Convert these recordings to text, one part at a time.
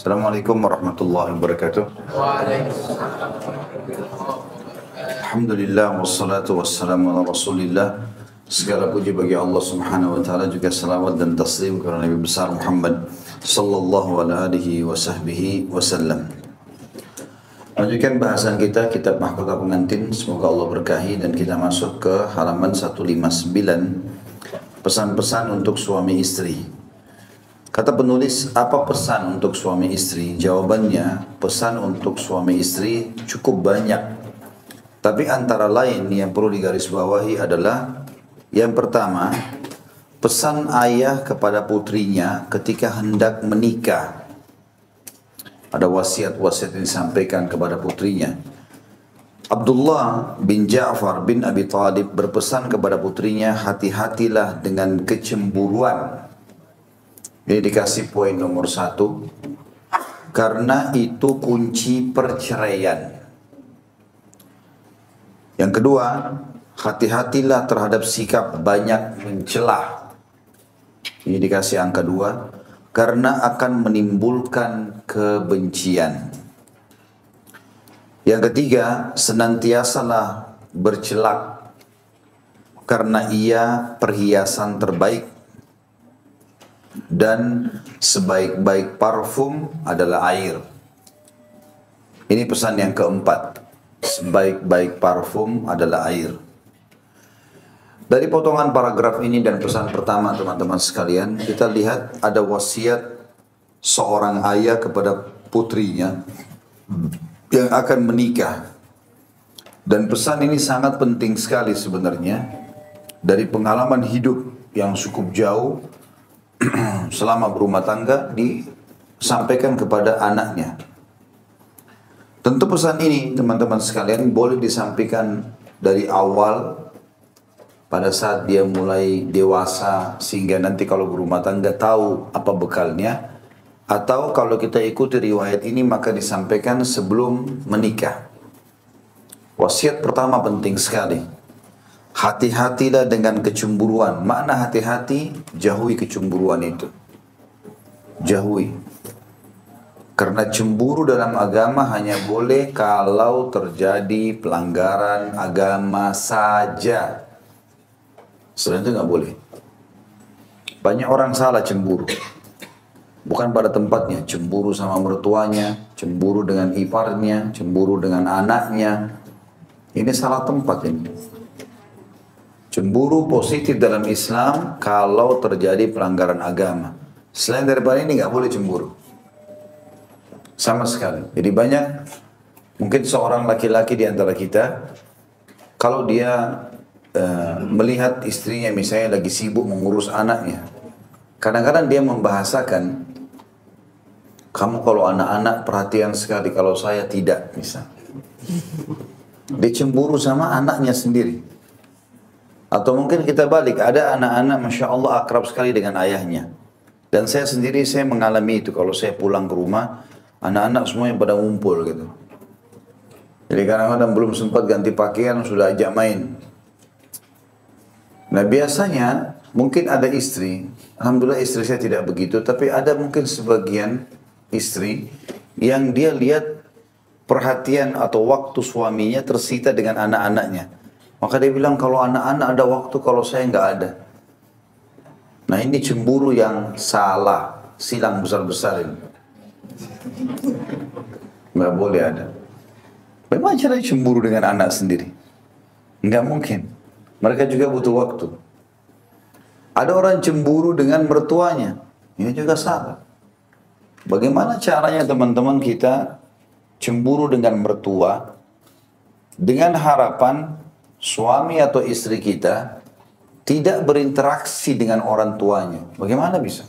Assalamualaikum warahmatullahi wabarakatuh. Alhamdulillah wassalatu wassalamu ala Rasulillah. Segala puji bagi Allah Subhanahu wa taala, juga salawat dan taslim kepada Nabi besar Muhammad sallallahu alaihi wasallam. Lanjutkan bahasan kita kitab Mahkota Pengantin. Semoga Allah berkahi dan kita masuk ke halaman 159, pesan-pesan untuk suami istri. Kata penulis, apa pesan untuk suami istri? Jawabannya, pesan untuk suami istri cukup banyak. Tapi antara lain yang perlu digarisbawahi adalah, yang pertama, pesan ayah kepada putrinya ketika hendak menikah. Ada wasiat-wasiat yang disampaikan kepada putrinya. Abdullah bin Ja'far bin Abi Talib berpesan kepada putrinya, hati-hatilah dengan kecemburuan. Ini dikasih poin nomor 1, karena itu kunci perceraian. Yang kedua, hati-hatilah terhadap sikap banyak mencelah. Ini dikasih angka 2, karena akan menimbulkan kebencian. Yang ketiga, senantiasalah bercelak, karena ia perhiasan terbaik. Dan sebaik-baik parfum adalah air. Ini pesan yang keempat. Sebaik-baik parfum adalah air. Dari potongan paragraf ini dan pesan pertama teman-teman sekalian, kita lihat ada wasiat seorang ayah kepada putrinya yang akan menikah. Dan pesan ini sangat penting sekali sebenarnya, dari pengalaman hidup yang cukup jauh selama berumah tangga disampaikan kepada anaknya. Tentu pesan ini teman-teman sekalian boleh disampaikan dari awal pada saat dia mulai dewasa, sehingga nanti kalau berumah tangga tahu apa bekalnya. Atau kalau kita ikuti riwayat ini maka disampaikan sebelum menikah. Wasiat pertama penting sekali. Hati-hatilah dengan kecemburuan. Makna hati-hati, jauhi kecemburuan itu. Jauhi. Karena cemburu dalam agama hanya boleh kalau terjadi pelanggaran agama saja. Selain itu nggak boleh. Banyak orang salah cemburu. Bukan pada tempatnya. Cemburu sama mertuanya, cemburu dengan iparnya, cemburu dengan anaknya. Ini salah tempat ini. Cemburu positif dalam Islam kalau terjadi pelanggaran agama. Selain daripada ini nggak boleh cemburu. Sama sekali. Jadi banyak, mungkin seorang laki-laki di antara kita, kalau dia melihat istrinya misalnya lagi sibuk mengurus anaknya, kadang-kadang dia membahasakan, kamu kalau anak-anak perhatian sekali, kalau saya tidak, misalnya. Dia cemburu sama anaknya sendiri. Atau mungkin kita balik, ada anak-anak Masya Allah akrab sekali dengan ayahnya. Dan saya sendiri, saya mengalami itu. Kalau saya pulang ke rumah, anak-anak semuanya pada ngumpul gitu. Jadi kadang-kadang belum sempat ganti pakaian, sudah ajak main. Nah biasanya, mungkin ada istri, alhamdulillah istri saya tidak begitu, tapi ada mungkin sebagian istri yang dia lihat perhatian atau waktu suaminya tersita dengan anak-anaknya. Maka dia bilang, kalau anak-anak ada waktu, kalau saya nggak ada. Nah ini cemburu yang salah, silang besar-besar ini. Nggak boleh ada. Bagaimana caranya cemburu dengan anak sendiri? Nggak mungkin. Mereka juga butuh waktu. Ada orang cemburu dengan mertuanya. Ini juga salah. Bagaimana caranya teman-teman kita cemburu dengan mertua dengan harapan suami atau istri kita tidak berinteraksi dengan orang tuanya? Bagaimana bisa?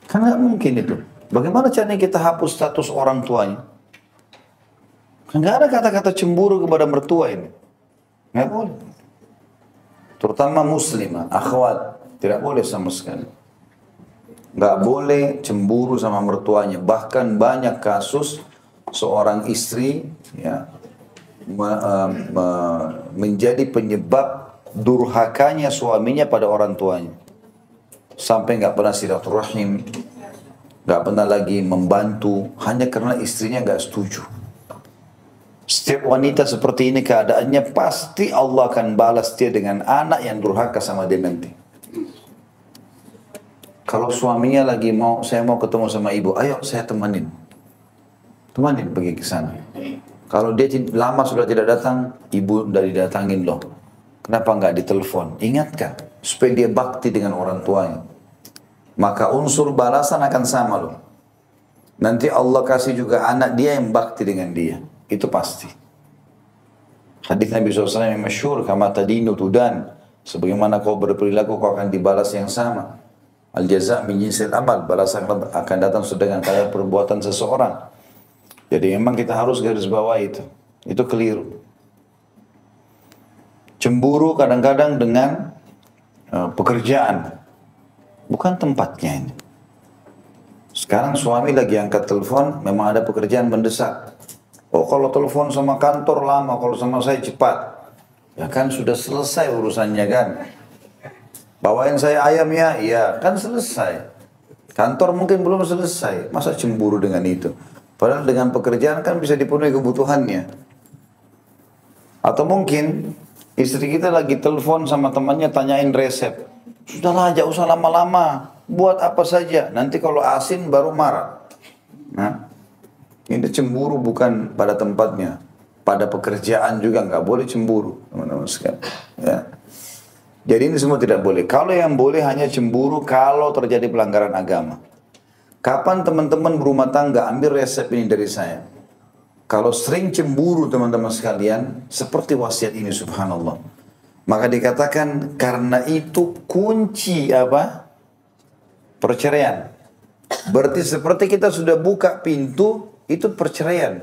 Kan nggak mungkin itu. Bagaimana caranya kita hapus status orang tuanya? Kan nggak ada kata-kata cemburu kepada mertua ini. Nggak boleh. Terutama muslimah, akhwat, tidak boleh sama sekali. Nggak boleh cemburu sama mertuanya. Bahkan banyak kasus seorang istri, ya, menjadi penyebab durhakanya suaminya pada orang tuanya. Sampai nggak pernah silaturahim, nggak pernah lagi membantu, hanya karena istrinya nggak setuju. Setiap wanita seperti ini keadaannya, pasti Allah akan balas dia dengan anak yang durhaka sama dia nanti. Kalau suaminya lagi saya mau ketemu sama ibu, ayo saya temanin pergi ke sana. Kalau dia lama sudah tidak datang, ibu udah didatangin loh. Kenapa nggak ditelepon? Ingatkan supaya dia bakti dengan orang tuanya. Maka unsur balasan akan sama loh. Nanti Allah kasih juga anak dia yang bakti dengan dia. Itu pasti. Hadis Nabi SAW yang masyhur, kama tadinu tudan. Sebagaimana kau berperilaku, kau akan dibalas yang sama. Al-jaza' min jinsil amal. Balasan akan datang sesuai dengan kadar perbuatan seseorang. Jadi memang kita harus garis bawah itu. Itu keliru. Cemburu kadang-kadang dengan pekerjaan. Bukan tempatnya ini. Sekarang suami lagi angkat telepon, memang ada pekerjaan mendesak. Oh kalau telepon sama kantor lama, kalau sama saya cepat. Ya kan sudah selesai urusannya kan. Bawain saya ayam ya, iya kan selesai. Kantor mungkin belum selesai, masa cemburu dengan itu? Padahal dengan pekerjaan kan bisa dipenuhi kebutuhannya. Atau mungkin istri kita lagi telepon sama temannya tanyain resep. Sudahlah, jangan usah lama-lama. Buat apa saja. Nanti kalau asin baru marah. Nah, ini cemburu bukan pada tempatnya. Pada pekerjaan juga nggak boleh cemburu, teman-teman sekalian. Ya. Jadi ini semua tidak boleh. Kalau yang boleh hanya cemburu kalau terjadi pelanggaran agama. Kapan teman-teman berumah tangga ambil resep ini dari saya? Kalau sering cemburu teman-teman sekalian, seperti wasiat ini subhanallah. Maka dikatakan karena itu kunci apa? Perceraian. Berarti seperti kita sudah buka pintu, itu perceraian.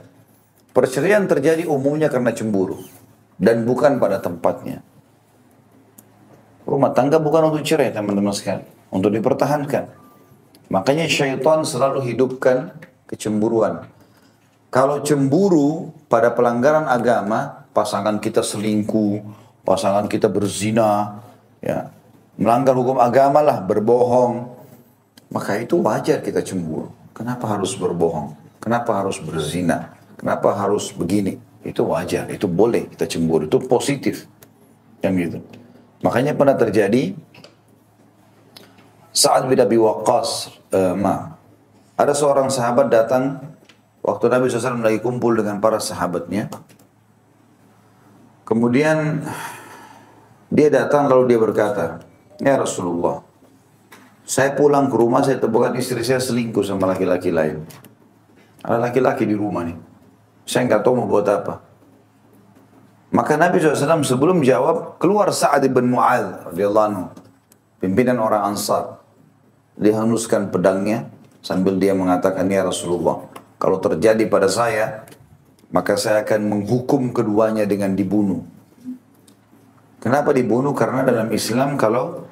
Perceraian terjadi umumnya karena cemburu. Dan bukan pada tempatnya. Rumah tangga bukan untuk cerai teman-teman sekalian. Untuk dipertahankan. Makanya syaitan selalu hidupkan kecemburuan. Kalau cemburu pada pelanggaran agama, pasangan kita selingkuh, pasangan kita berzina, ya, melanggar hukum agama lah, berbohong, maka itu wajar kita cemburu. Kenapa harus berbohong? Kenapa harus berzina? Kenapa harus begini? Itu wajar, itu boleh kita cemburu, itu positif, yang gitu. Makanya pernah terjadi Sa'ad bin Abi Waqqas, ada seorang sahabat datang waktu Nabi SAW lagi kumpul dengan para sahabatnya. Kemudian dia datang lalu dia berkata, ya Rasulullah, saya pulang ke rumah, saya temukan istri saya selingkuh sama laki-laki lain. Ada laki-laki di rumah nih. Saya nggak tahu mau buat apa. Maka Nabi SAW sebelum jawab, keluar Sa'ad bin Mu'adz radhiyallahu anhu, pimpinan orang Ansar. Dia henuskan pedangnya sambil dia mengatakan, ya Rasulullah, kalau terjadi pada saya, maka saya akan menghukum keduanya dengan dibunuh. Kenapa dibunuh? Karena dalam Islam kalau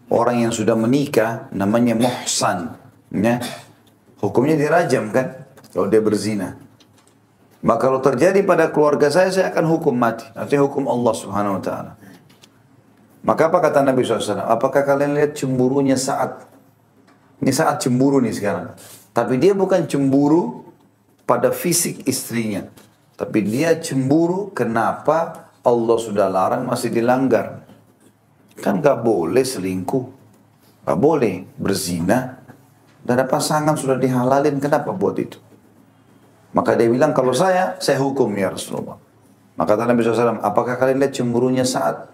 orang yang sudah menikah namanya muhsan, ya, hukumnya dirajam kan, kalau dia berzina. Maka kalau terjadi pada keluarga saya akan hukum mati. Artinya hukum Allah Subhanahu Wa Taala. Maka apa kata Nabi SAW? Apakah kalian lihat cemburunya Sa'ad? Ini Sa'ad cemburu nih sekarang. Tapi dia bukan cemburu pada fisik istrinya. Tapi dia cemburu kenapa Allah sudah larang masih dilanggar. Kan gak boleh selingkuh. Gak boleh berzina. Dan ada pasangan sudah dihalalin, kenapa buat itu? Maka dia bilang, kalau saya hukum ya Rasulullah. Maka kata Nabi SAW, apakah kalian lihat cemburunya Sa'ad?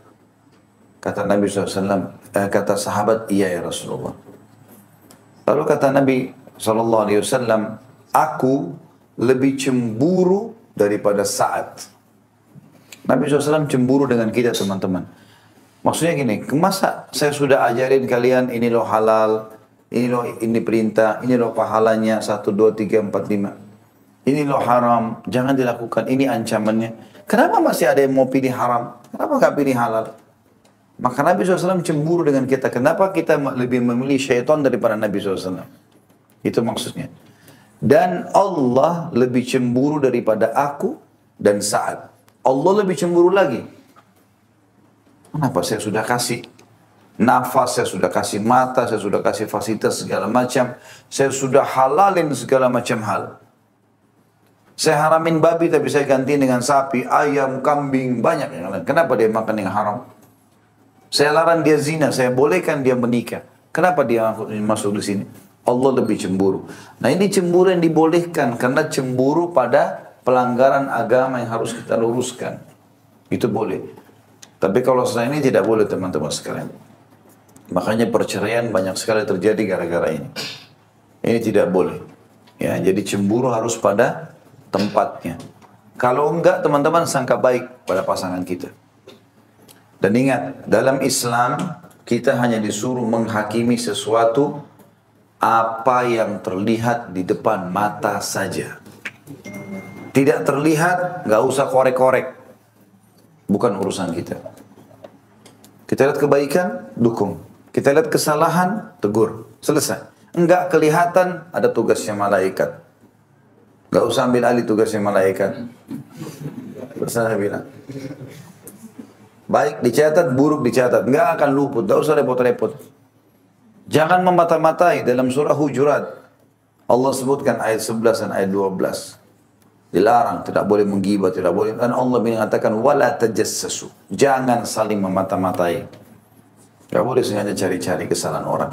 Kata Nabi SAW, kata sahabat, iya ya Rasulullah. Lalu kata Nabi SAW, aku lebih cemburu daripada Sa'ad. Nabi SAW cemburu dengan kita teman-teman. Maksudnya gini, masa saya sudah ajarin kalian ini loh halal, ini perintah, ini loh pahalanya, 1, 2, 3, 4, 5. Ini loh haram, jangan dilakukan, ini ancamannya. Kenapa masih ada yang mau pilih haram? Kenapa gak pilih halal? Maka Nabi SAW cemburu dengan kita. Kenapa kita lebih memilih syaitan daripada Nabi SAW? Itu maksudnya. Dan Allah lebih cemburu daripada aku dan Sa'ad. Allah lebih cemburu lagi. Kenapa saya sudah kasih nafas, saya sudah kasih mata, saya sudah kasih fasilitas segala macam, saya sudah halalin segala macam hal. Saya haramin babi tapi saya ganti dengan sapi, ayam, kambing, banyak yang lain. Kenapa dia makan yang haram? Saya larang dia zina, saya bolehkan dia menikah. Kenapa dia masuk di sini? Allah lebih cemburu. Nah ini cemburu yang dibolehkan karena cemburu pada pelanggaran agama yang harus kita luruskan. Itu boleh. Tapi kalau setelah ini tidak boleh teman-teman sekalian. Makanya perceraian banyak sekali terjadi gara-gara ini. Ini tidak boleh. Ya, jadi cemburu harus pada tempatnya. Kalau enggak teman-teman sangka baik pada pasangan kita. Dan ingat, dalam Islam kita hanya disuruh menghakimi sesuatu apa yang terlihat di depan mata saja. Tidak terlihat, nggak usah korek-korek. Bukan urusan kita. Kita lihat kebaikan, dukung. Kita lihat kesalahan, tegur. Selesai. Enggak kelihatan, ada tugasnya malaikat. Nggak usah ambil alih tugasnya malaikat. Saya bilang. Baik dicatat, buruk dicatat. Nggak akan luput, nggak usah repot-repot. Jangan memata-matai dalam surah Hujurat. Allah sebutkan ayat 11 dan ayat 12. Dilarang, tidak boleh menggibah, tidak boleh. Dan Allah mengatakan, wala tajassasu. Jangan saling memata-matai. Tidak boleh sengaja cari-cari kesalahan orang.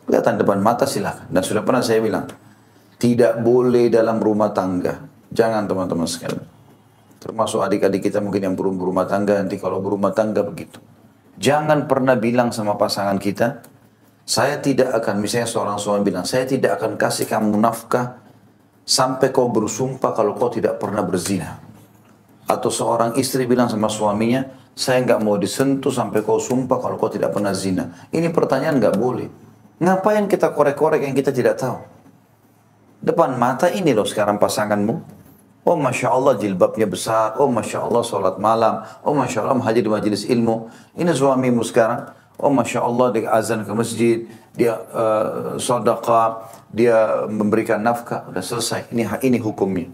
Kelihatan depan mata silakan. Dan sudah pernah saya bilang, tidak boleh dalam rumah tangga. Jangan teman-teman sekalian. Termasuk adik-adik kita mungkin yang belum berumah tangga, nanti kalau berumah tangga begitu. Jangan pernah bilang sama pasangan kita, saya tidak akan, misalnya seorang suami bilang, saya tidak akan kasih kamu nafkah sampai kau bersumpah kalau kau tidak pernah berzina. Atau seorang istri bilang sama suaminya, saya nggak mau disentuh sampai kau sumpah kalau kau tidak pernah zina. Ini pertanyaan nggak boleh. Ngapain kita korek-korek yang kita tidak tahu? Depan mata ini loh sekarang pasanganmu. Oh Masya Allah jilbabnya besar, oh Masya Allah sholat malam, oh Masya Allah hadir di majelis ilmu. Ini suamimu sekarang, oh Masya Allah dia azan ke masjid, dia sedekah, dia memberikan nafkah, sudah selesai. Ini hukumnya.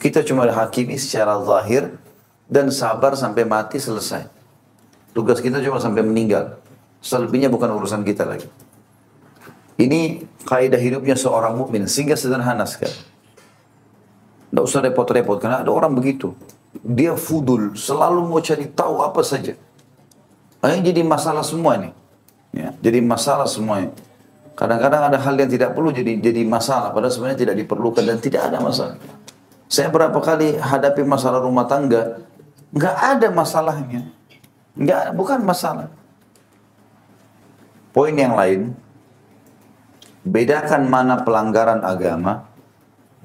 Kita cuma hakimi secara zahir dan sabar sampai mati selesai. Tugas kita cuma sampai meninggal. Selebihnya bukan urusan kita lagi. Ini kaidah hidupnya seorang mukmin sehingga sederhana sekali. Tidak usah repot-repot, karena ada orang begitu. Dia fudul, selalu mau cari tahu apa saja. Ini jadi masalah semua ini. Ya, jadi masalah semuanya. Kadang-kadang ada hal yang tidak perlu jadi masalah, padahal sebenarnya tidak diperlukan dan tidak ada masalah. Saya berapa kali hadapi masalah rumah tangga, nggak ada masalahnya. Bukan masalah. Poin yang lain, bedakan mana pelanggaran agama,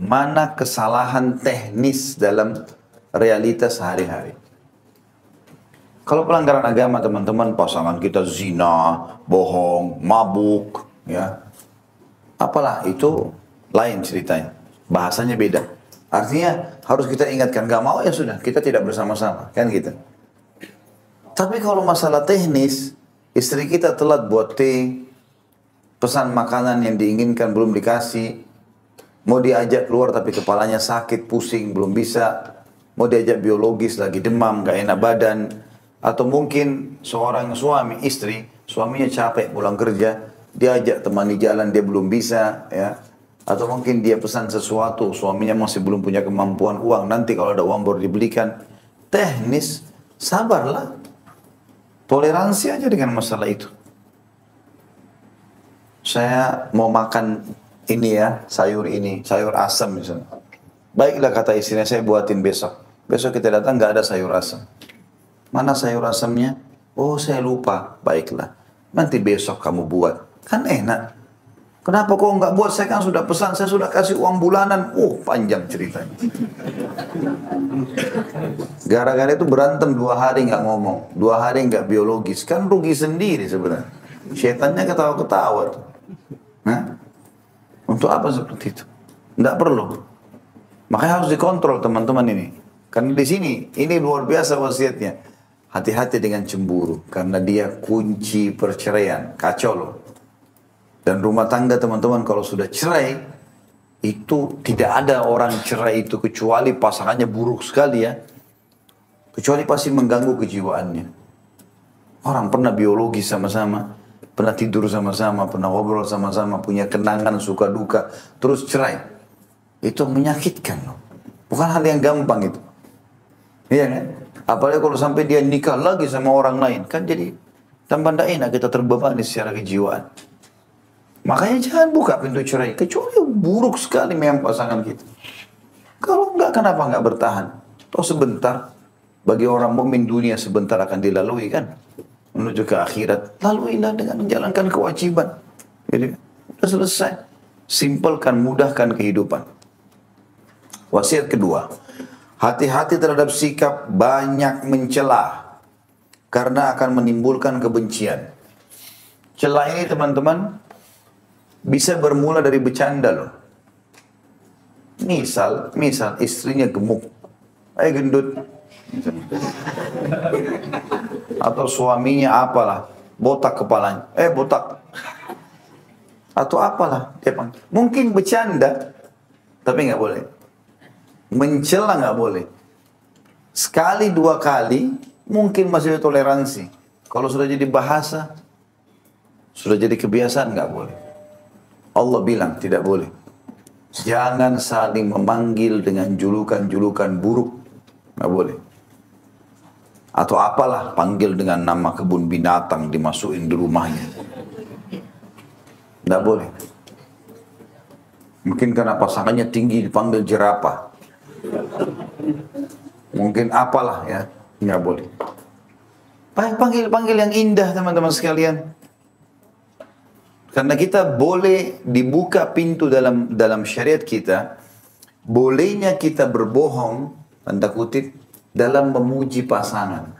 mana kesalahan teknis dalam realitas sehari-hari. Kalau pelanggaran agama teman-teman, pasangan kita zina, bohong, mabuk, ya, apalah itu lain ceritanya, bahasanya beda. Artinya harus kita ingatkan, gak mau ya sudah, kita tidak bersama-sama, kan gitu. Tapi kalau masalah teknis, istri kita telat buat teh, pesan makanan yang diinginkan belum dikasih, mau diajak keluar tapi kepalanya sakit, pusing, belum bisa. Mau diajak biologis lagi demam, gak enak badan. Atau mungkin seorang suami, istri, suaminya capek pulang kerja, diajak temani jalan, dia belum bisa. Ya. Atau mungkin dia pesan sesuatu, suaminya masih belum punya kemampuan uang. Nanti kalau ada uang baru dibelikan. Teknis, sabarlah. Toleransi aja dengan masalah itu. Saya mau makan ini ya, sayur ini, sayur asam misalnya. Baiklah kata istrinya, saya buatin besok. Besok kita datang nggak ada sayur asam. Mana sayur asamnya? Oh saya lupa. Baiklah, nanti besok kamu buat. Kan enak. Kenapa kau nggak buat? Saya kan sudah pesan, saya sudah kasih uang bulanan. Panjang ceritanya. Gara-gara itu berantem 2 hari nggak ngomong, 2 hari nggak biologis. Kan rugi sendiri sebenarnya. Syaitannya ketawa-ketawa. Nah, untuk apa seperti itu? Tidak perlu. Makanya harus dikontrol teman-teman ini. Karena di sini, ini luar biasa wasiatnya. Hati-hati dengan cemburu. Karena dia kunci perceraian. Kacau loh. Dan rumah tangga teman-teman kalau sudah cerai, itu tidak ada orang cerai itu kecuali pasangannya buruk sekali ya. Kecuali pasti mengganggu kejiwaannya. Orang pernah biologi sama-sama, pernah tidur sama-sama, pernah ngobrol sama-sama, punya kenangan suka duka, terus cerai. Itu menyakitkan loh. Bukan hal yang gampang itu. Iya kan? Apalagi kalau sampai dia nikah lagi sama orang lain, kan jadi tambah tidak enak, kita terbebani secara kejiwaan. Makanya jangan buka pintu cerai, kecuali buruk sekali memang pasangan kita. Kalau enggak, kenapa enggak bertahan? Toh sebentar, bagi orang mukmin dunia sebentar akan dilalui kan, menuju ke akhirat. Laluilah dengan menjalankan kewajiban. Jadi sudah selesai. Simpelkan, mudahkan kehidupan. Wasiat kedua, hati-hati terhadap sikap banyak mencela, karena akan menimbulkan kebencian. Celah ini teman-teman bisa bermula dari bercanda loh. Misal istrinya gemuk, gendut. Atau suaminya apalah, botak kepalanya, botak. Atau apalah, dia panggil. Mungkin bercanda, tapi nggak boleh. Mencela nggak boleh. Sekali dua kali mungkin masih ada toleransi. Kalau sudah jadi bahasa, sudah jadi kebiasaan, nggak boleh. Allah bilang tidak boleh. Jangan saling memanggil dengan julukan-julukan buruk. Nggak boleh. Atau apalah, panggil dengan nama kebun binatang, dimasukin di rumahnya. Nggak boleh. Mungkin karena pasangannya tinggi dipanggil jerapah. Mungkin apalah ya. Nggak boleh. Panggil yang indah teman-teman sekalian. Karena kita boleh dibuka pintu dalam syariat kita, bolehnya kita berbohong, tanda kutip, dalam memuji pasangan.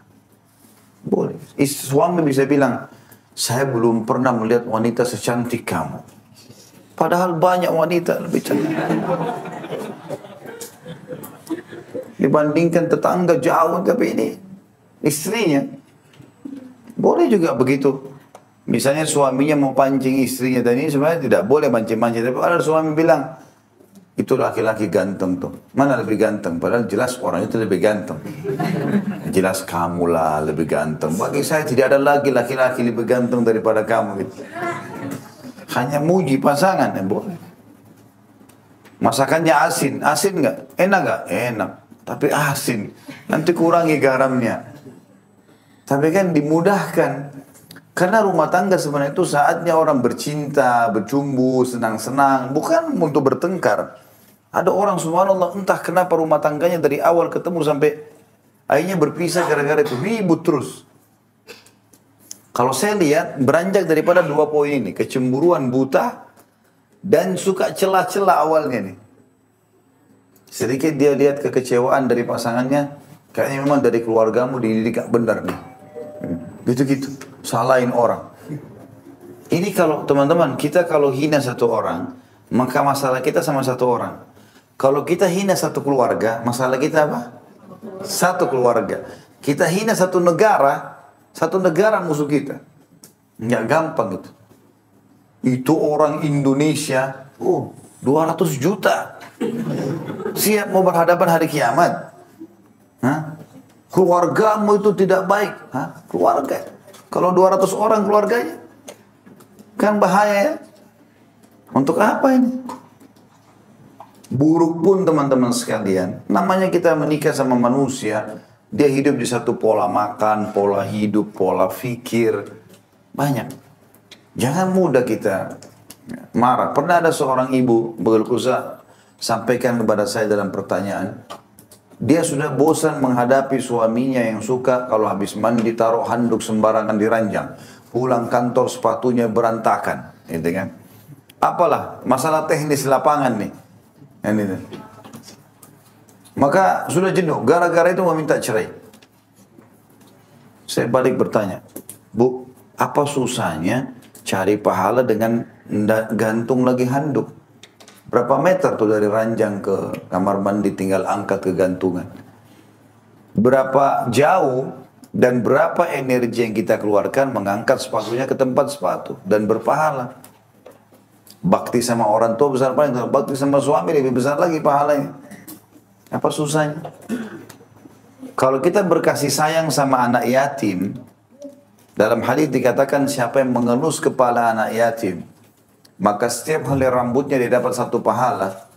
Boleh. Suami bisa bilang, saya belum pernah melihat wanita secantik kamu. Padahal banyak wanita lebih cantik. Dibandingkan tetangga jauh, tapi ini istrinya. Boleh juga begitu. Misalnya suaminya mau pancing istrinya, dan ini sebenarnya tidak boleh mancing-mancing. Tapi ada suami bilang, itu laki-laki ganteng tuh. Mana lebih ganteng? Padahal jelas orang itu lebih ganteng. Jelas kamulah lebih ganteng. Bagi saya tidak ada lagi laki-laki lebih ganteng daripada kamu. Gitu. Hanya muji pasangan yang boleh. Masakannya asin. Asin nggak? Enak nggak? Enak. Tapi asin. Nanti kurangi garamnya. Tapi kan dimudahkan. Karena rumah tangga sebenarnya itu saatnya orang bercinta, bercumbu, senang-senang. Bukan untuk bertengkar. Ada orang subhanallah entah kenapa rumah tangganya dari awal ketemu sampai akhirnya berpisah gara-gara itu. Ribut terus. Kalau saya lihat beranjak daripada dua poin ini. Kecemburuan buta dan suka celah-celah awalnya nih. Sedikit dia lihat kekecewaan dari pasangannya. Kayaknya memang dari keluargamu dididik gak benar nih. Gitu-gitu. Salahin orang. Ini kalau teman-teman, kita kalau hina satu orang, maka masalah kita sama satu orang. Kalau kita hina satu keluarga, masalah kita apa? Satu keluarga. Kita hina satu negara musuh kita. Nggak gampang itu. Itu orang Indonesia, 200 juta. Siap mau berhadapan hari kiamat. Hah? Keluargamu itu tidak baik. Hah? Keluarga. Kalau 200 orang keluarganya, kan bahaya ya. Untuk apa ini? Buruk pun teman-teman sekalian. Namanya kita menikah sama manusia, dia hidup di satu pola makan, pola hidup, pola fikir. Banyak. Jangan mudah kita marah. Pernah ada seorang ibu berkeluh sampaikan kepada saya dalam pertanyaan. Dia sudah bosan menghadapi suaminya yang suka kalau habis mandi taruh handuk sembarangan di ranjang. Pulang kantor sepatunya berantakan. Gitu kan. Apalah masalah teknis lapangan nih. Ini. Maka sudah jenuh. Gara-gara itu meminta cerai. Saya balik bertanya. Bu, apa susahnya cari pahala dengan gantung lagi handuk? Berapa meter tuh dari ranjang ke kamar mandi tinggal angkat ke gantungan. Berapa jauh dan berapa energi yang kita keluarkan mengangkat sepatunya ke tempat sepatu. Dan berpahala. Bakti sama orang tua besar paling, bakti sama suami lebih besar lagi pahalanya. Apa susahnya? Kalau kita berkasih sayang sama anak yatim, Dalam hadis dikatakan siapa yang mengelus kepala anak yatim, maka setiap helai rambutnya dia dapat satu pahala.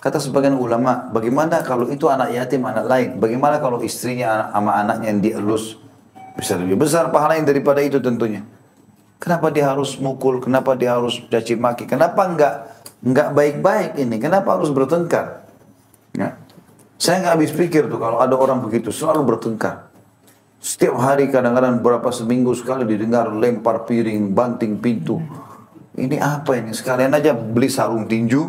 Kata sebagian ulama, bagaimana kalau itu anak yatim anak lain? Bagaimana kalau istrinya sama anaknya yang dielus? Bisa lebih besar pahalanya daripada itu tentunya. Kenapa dia harus mukul? Kenapa dia harus caci maki? Kenapa enggak baik-baik ini? Kenapa harus bertengkar? Ya. Saya nggak habis pikir tuh kalau ada orang begitu selalu bertengkar. Setiap hari kadang-kadang berapa seminggu sekali didengar lempar piring, banting pintu. Ini apa ini? Sekalian aja beli sarung tinju,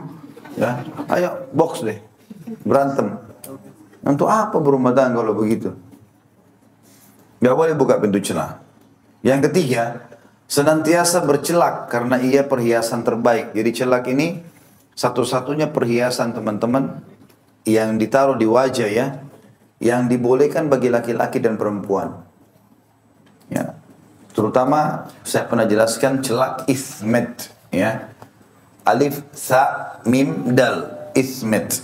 ya. Ayo box deh, berantem. Untuk apa berumah tangga kalau begitu? Gak boleh buka pintu celah. Yang ketiga, senantiasa bercelak karena ia perhiasan terbaik. Jadi celak ini satu-satunya perhiasan teman-teman yang ditaruh di wajah ya, yang dibolehkan bagi laki-laki dan perempuan. Ya. Terutama saya pernah jelaskan celak ismet ya. Alif sa mim dal ismet.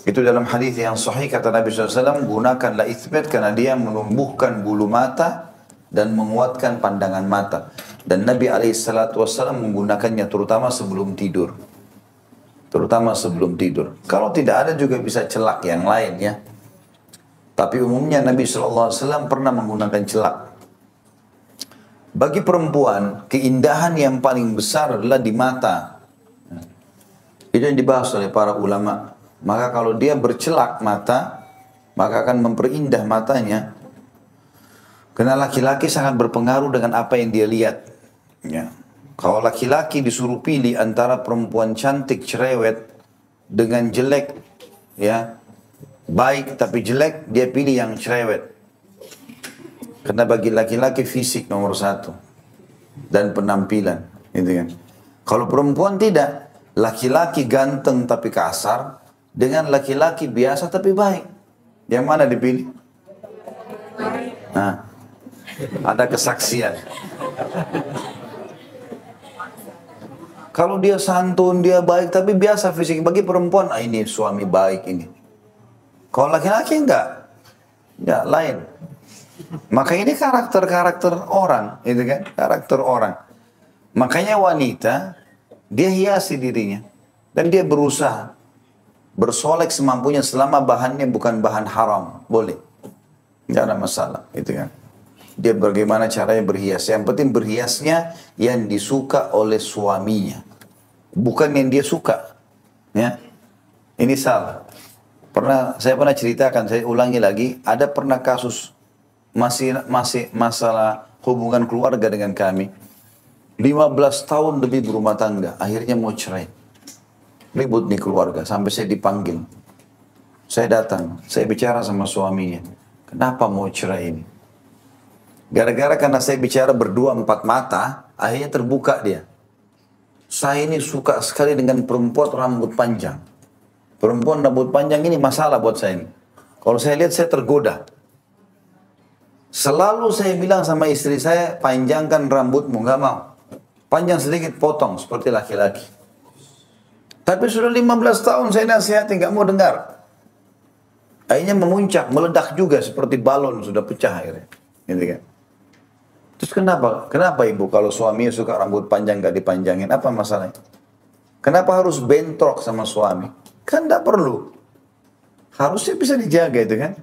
Itu dalam hadis yang sahih kata Nabi SAW, gunakanlah ismet karena dia menumbuhkan bulu mata dan menguatkan pandangan mata. Dan Nabi SAW menggunakannya terutama sebelum tidur. Terutama sebelum tidur. Kalau tidak ada juga bisa celak yang lain ya. Tapi umumnya Nabi SAW pernah menggunakan celak. Bagi perempuan, keindahan yang paling besar adalah di mata. Itu yang dibahas oleh para ulama. Maka kalau dia bercelak mata, maka akan memperindah matanya. Karena laki-laki sangat berpengaruh dengan apa yang dia lihat. Ya. Kalau laki-laki disuruh pilih antara perempuan cantik, cerewet, dengan jelek, ya, baik tapi jelek, dia pilih yang cerewet. Karena bagi laki-laki fisik nomor satu dan penampilan, gitu kan. Kalau perempuan tidak, laki-laki ganteng tapi kasar dengan laki-laki biasa tapi baik. Yang mana dipilih? Nah, ada kesaksian. Kalau dia santun, dia baik tapi biasa fisik, bagi perempuan, ini suami baik ini. Kalau laki-laki enggak, lain. Maka ini karakter-karakter orang, itu kan, karakter orang. Makanya wanita, dia hiasi dirinya. Dan dia berusaha bersolek semampunya selama bahannya bukan bahan haram. Boleh. Tidak ada masalah, itu kan. Dia bagaimana caranya berhias. Yang penting berhiasnya yang disuka oleh suaminya. Bukan yang dia suka. Ya. Ini salah. Saya pernah ceritakan, saya ulangi lagi, ada pernah kasus masih masalah hubungan keluarga dengan kami. 15 tahun lebih berumah tangga, akhirnya mau cerai. Ribut nih keluarga, sampai saya dipanggil. Saya datang, saya bicara sama suaminya. Kenapa mau cerai ini? Gara-gara karena saya bicara berdua empat mata, akhirnya terbuka dia. Saya ini suka sekali dengan perempuan rambut panjang. Perempuan rambut panjang ini masalah buat saya ini. Kalau saya lihat saya tergoda. Selalu saya bilang sama istri saya, panjangkan rambutmu, nggak mau. Panjang sedikit, potong seperti laki-laki. Tapi sudah 15 tahun saya nasihati, nggak mau dengar. Akhirnya memuncak, meledak juga seperti balon sudah pecah akhirnya. Gitu kan. Terus kenapa? Kenapa ibu kalau suaminya suka rambut panjang nggak dipanjangin? Apa masalahnya? Kenapa harus bentrok sama suami? Kan tidak perlu. Harusnya bisa dijaga itu kan.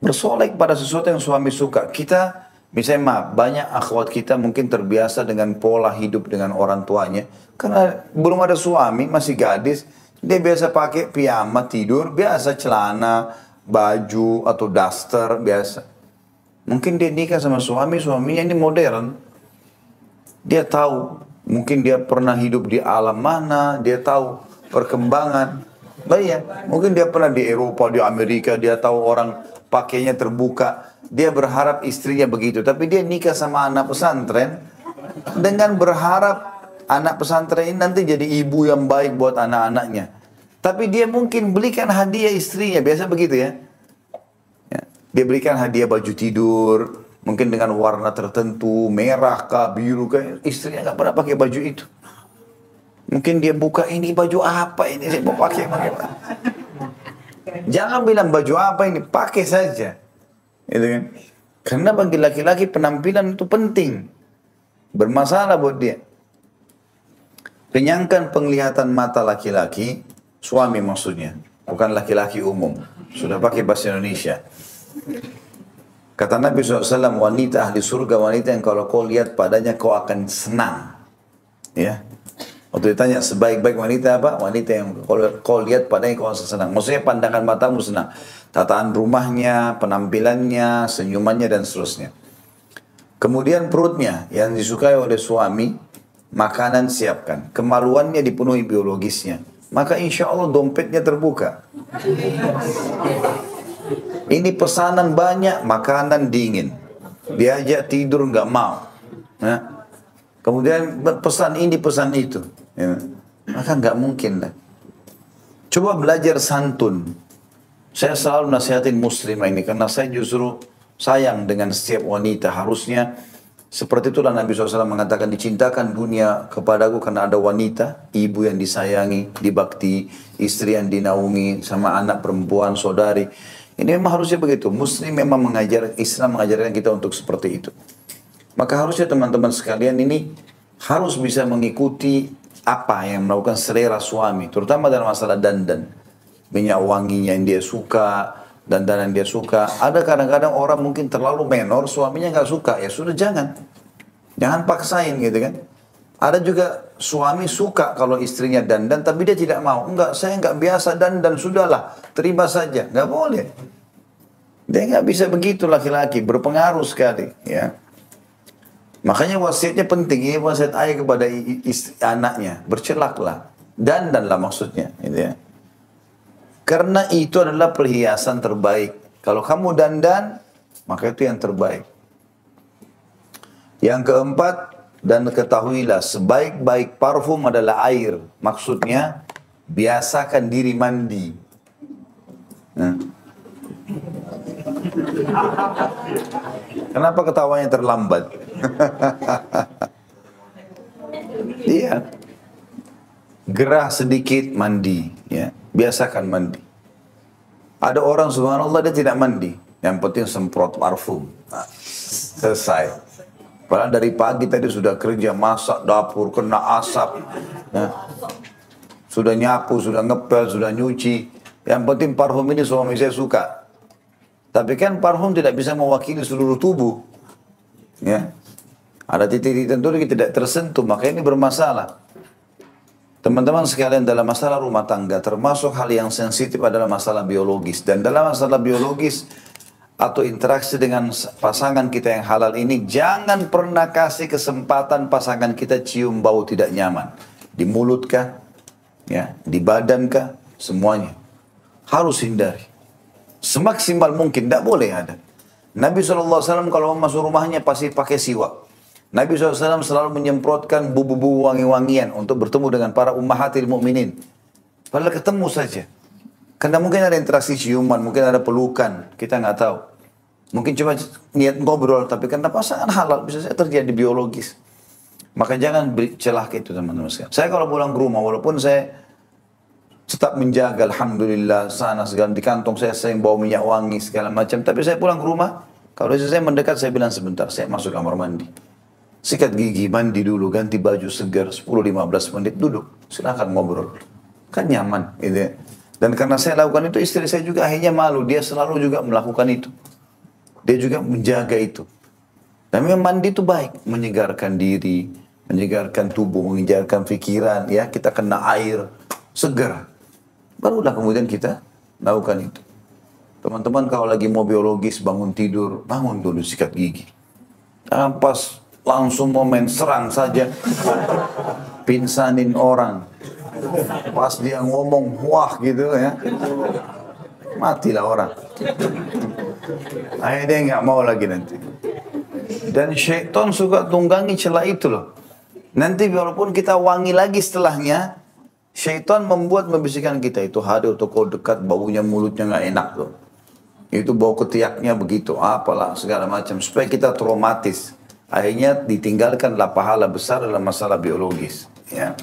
Bersolek pada sesuatu yang suami suka. Kita, misalnya maaf, banyak akhwat kita mungkin terbiasa dengan pola hidup dengan orang tuanya. Karena belum ada suami, masih gadis. Dia biasa pakai piyama tidur, biasa celana, baju, atau daster, biasa. Mungkin dia nikah sama suaminya ini modern. Dia tahu, mungkin dia pernah hidup di alam mana, dia tahu perkembangan. Iya, mungkin dia pernah di Eropa, di Amerika, dia tahu orang pakainya terbuka. Dia berharap istrinya begitu, tapi dia nikah sama anak pesantren dengan berharap anak pesantren ini nanti jadi ibu yang baik buat anak-anaknya. Tapi dia mungkin belikan hadiah istrinya, biasa begitu ya. Dia berikan hadiah baju tidur, mungkin dengan warna tertentu, merah kah, biru kah, istrinya nggak pernah pakai baju itu. Mungkin dia buka, ini baju apa ini, saya mau pakai. Jangan bilang baju apa ini, pakai saja. Gitu kan? Karena bagi laki-laki penampilan itu penting. Bermasalah buat dia. Kenyangkan penglihatan mata laki-laki, suami maksudnya, bukan laki-laki umum. Sudah pakai bahasa Indonesia. Kata Nabi SAW, wanita ahli surga, wanita yang kalau kau lihat padanya kau akan senang. Ya. Waktu ditanya sebaik-baik wanita apa? Wanita yang kalau kau lihat padanya kau akan senang. Maksudnya pandangan matamu senang. Tataan rumahnya, penampilannya, senyumannya dan seterusnya. Kemudian perutnya yang disukai oleh suami, makanan siapkan. Kemaluannya dipenuhi biologisnya. Maka insya Allah dompetnya terbuka. Ini pesanan banyak, makanan dingin. Diajak tidur nggak mau. Nah, kemudian pesan ini, pesan itu. Ya. Maka nggak mungkin lah. Coba belajar santun. Saya selalu nasihatin muslimah ini karena saya justru sayang dengan setiap wanita. Harusnya seperti itulah Nabi SAW mengatakan, dicintakan dunia kepadaku karena ada wanita, ibu yang disayangi, dibakti, istri yang dinaungi, sama anak perempuan, saudari. Ini memang harusnya begitu. Muslim memang Islam mengajarkan kita untuk seperti itu. Maka harusnya teman-teman sekalian ini harus bisa mengikuti apa yang melakukan selera suami, terutama dalam masalah dandan. Minyak wanginya yang dia suka, dandan yang dia suka. Ada kadang-kadang orang mungkin terlalu menor, suaminya nggak suka, ya sudah jangan paksain gitu kan. Ada juga suami suka kalau istrinya dandan, tapi dia tidak mau. Enggak, saya nggak biasa dandan, sudahlah, terima saja. Nggak boleh. Dia nggak bisa begitu laki-laki, berpengaruh sekali. Ya. Makanya wasiatnya penting. Ini wasiat ayah kepada anaknya, bercelaklah, dandanlah maksudnya. Gitu ya. Karena itu adalah perhiasan terbaik. Kalau kamu dandan, maka itu yang terbaik. Yang keempat, dan ketahuilah sebaik-baik parfum adalah air. Maksudnya, biasakan diri mandi. Nah. Kenapa ketawanya terlambat? Iya. Gerah sedikit mandi. Ya. Biasakan mandi. Ada orang subhanallah dia tidak mandi. Yang penting semprot parfum. Nah, selesai. Padahal dari pagi tadi sudah kerja, masak, dapur, kena asap. Ya. Sudah nyapu, sudah ngepel, sudah nyuci. Yang penting parfum ini suami saya suka. Tapi kan parfum tidak bisa mewakili seluruh tubuh. Ya. Ada titik-titik tertentu yang tidak tersentuh, maka ini bermasalah. Teman-teman sekalian, dalam masalah rumah tangga, termasuk hal yang sensitif adalah masalah biologis. Dan dalam masalah biologis, atau interaksi dengan pasangan kita yang halal ini, jangan pernah kasih kesempatan pasangan kita cium bau tidak nyaman. Di mulut kah? Ya, di badan kah? Semuanya. Harus hindari. Semaksimal mungkin, tidak boleh ada. Nabi SAW kalau masuk rumahnya pasti pakai siwak. Nabi SAW selalu menyemprotkan bubu-bubu wangi-wangian untuk bertemu dengan para ummahatil mu'minin. Padahal ketemu saja. Karena mungkin ada interaksi ciuman, mungkin ada pelukan, kita nggak tahu. Mungkin cuma niat ngobrol, tapi karena pasangan halal bisa saja terjadi biologis. Maka jangan beri celah ke itu teman-teman sekalian. Saya kalau pulang ke rumah, walaupun saya tetap menjaga, alhamdulillah, sana segala di kantong saya sering bawa minyak wangi segala macam. Tapi saya pulang ke rumah, kalau istri saya mendekat, saya bilang sebentar, saya masuk kamar mandi. Sikat gigi, mandi dulu, ganti baju segar, 10-15 menit, duduk. Silakan ngobrol. Kan nyaman. Gitu ya. Dan karena saya lakukan itu, istri saya juga akhirnya malu. Dia selalu juga melakukan itu. Dia juga menjaga itu. Dan memang mandi itu baik. Menyegarkan diri, menyegarkan tubuh, menyegarkan pikiran. Ya, kita kena air, segar. Barulah kemudian kita lakukan itu. Teman-teman kalau lagi mau biologis, bangun tidur, bangun dulu sikat gigi. Jangan pas langsung mau main serang saja. Pinsanin orang. Pas dia ngomong, wah gitu ya. Matilah orang. Akhirnya dia nggak mau lagi nanti. Dan syaitan suka tunggangi celah itu loh. Nanti walaupun kita wangi lagi setelahnya, syaitan membisikkan kita itu hari untuk kau dekat baunya mulutnya nggak enak tuh. Itu bau ketiaknya begitu, apalah segala macam supaya kita traumatis. Akhirnya ditinggalkanlah pahala besar dalam masalah biologis. Ya.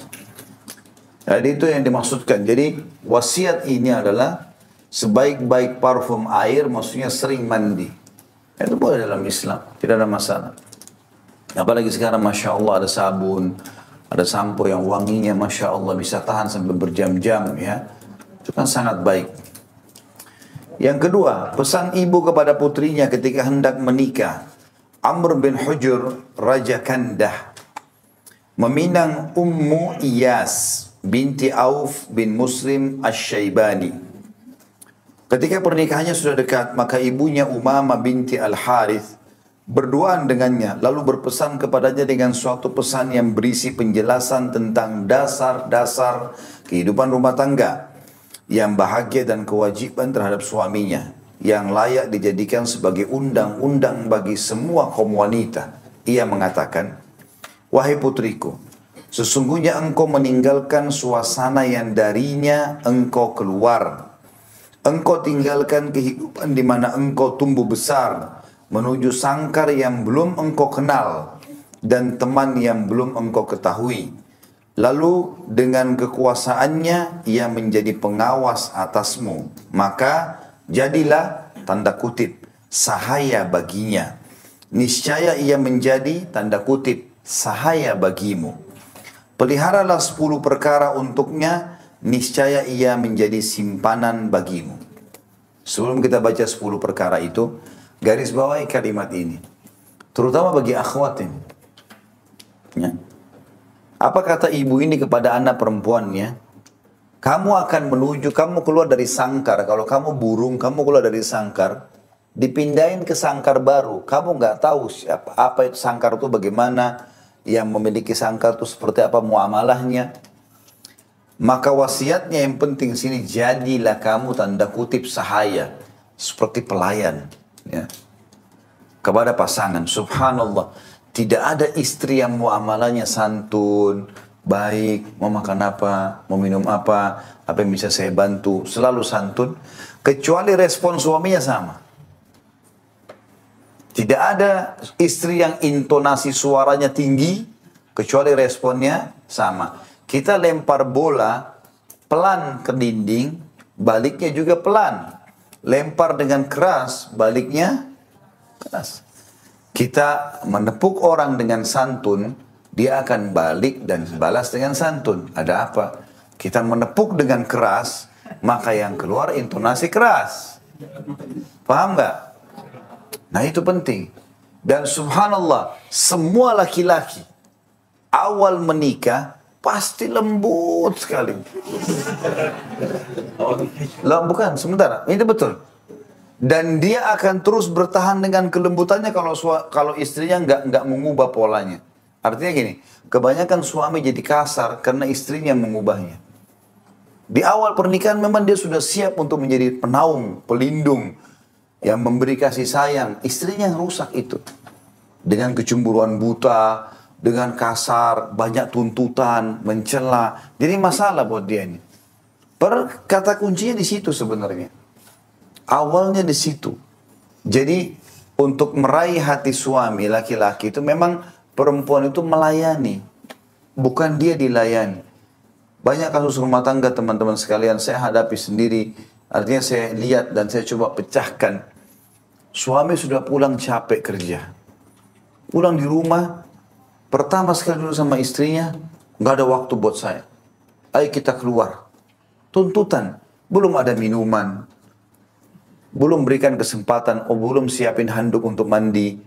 Jadi itu yang dimaksudkan. Jadi wasiat ini adalah sebaik-baik parfum air, maksudnya sering mandi. Itu boleh dalam Islam, tidak ada masalah. Apalagi sekarang Masya Allah ada sabun, ada sampo yang wanginya Masya Allah bisa tahan sampai berjam-jam ya. Itu kan sangat baik. Yang kedua, pesan ibu kepada putrinya ketika hendak menikah. Amr bin Hujur, Raja Kandah, meminang Ummu Iyas binti Auf bin Muslim Asy-Syaibani. Ketika pernikahannya sudah dekat, maka ibunya Umamah binti Al-Harith berduaan dengannya, lalu berpesan kepadanya dengan suatu pesan yang berisi penjelasan tentang dasar-dasar kehidupan rumah tangga yang bahagia dan kewajiban terhadap suaminya, yang layak dijadikan sebagai undang-undang bagi semua kaum wanita. Ia mengatakan, "Wahai putriku, sesungguhnya engkau meninggalkan suasana yang darinya engkau keluar. Engkau tinggalkan kehidupan di mana engkau tumbuh besar, menuju sangkar yang belum engkau kenal, dan teman yang belum engkau ketahui. Lalu dengan kekuasaannya ia menjadi pengawas atasmu. Maka jadilah, tanda kutip, sahaya baginya. Niscaya ia menjadi, tanda kutip, sahaya bagimu. Peliharalah 10 perkara untuknya, niscaya ia menjadi simpanan bagimu." Sebelum kita baca 10 perkara itu, garis bawahi kalimat ini. Terutama bagi akhwat ini. Ya. Apa kata ibu ini kepada anak perempuannya? Kamu akan menuju, kamu keluar dari sangkar. Kalau kamu burung, kamu keluar dari sangkar, dipindahin ke sangkar baru. Kamu nggak tahu siapa, apa itu sangkar itu, bagaimana yang memiliki sangkar itu seperti apa muamalahnya. Maka wasiatnya yang penting sini, jadilah kamu, tanda kutip, sahaya, seperti pelayan ya, kepada pasangan. Subhanallah, tidak ada istri yang muamalahnya santun, baik, mau makan apa, mau minum apa yang bisa saya bantu, selalu santun, kecuali respon suaminya sama. Tidak ada istri yang intonasi suaranya tinggi, kecuali responnya sama. Kita lempar bola pelan ke dinding, baliknya juga pelan. Lempar dengan keras, baliknya keras. Kita menepuk orang dengan santun, dia akan balik dan balas dengan santun. Ada apa? Kita menepuk dengan keras, maka yang keluar intonasi keras. Paham nggak? Nah itu penting. Dan subhanallah, semua laki-laki awal menikah pasti lembut sekali. Bukan, sebentar, ini betul. Dan dia akan terus bertahan dengan kelembutannya kalau istrinya nggak mengubah polanya. Artinya gini, kebanyakan suami jadi kasar karena istrinya mengubahnya. Di awal pernikahan memang dia sudah siap untuk menjadi penaung, pelindung, yang memberi kasih sayang. Istrinya yang rusak itu. Dengan kecemburuan buta, dengan kasar, banyak tuntutan, mencela. Jadi masalah buat dia ini. Kata kuncinya di situ sebenarnya. Awalnya di situ. Jadi untuk meraih hati suami laki-laki itu memang perempuan itu melayani. Bukan dia dilayani. Banyak kasus rumah tangga teman-teman sekalian saya hadapi sendiri. Artinya saya lihat dan saya coba pecahkan. Suami sudah pulang capek kerja. Pulang di rumah, pertama sekali dulu sama istrinya, nggak ada waktu buat saya. Ayo kita keluar. Tuntutan, belum ada minuman, belum berikan kesempatan, belum siapin handuk untuk mandi,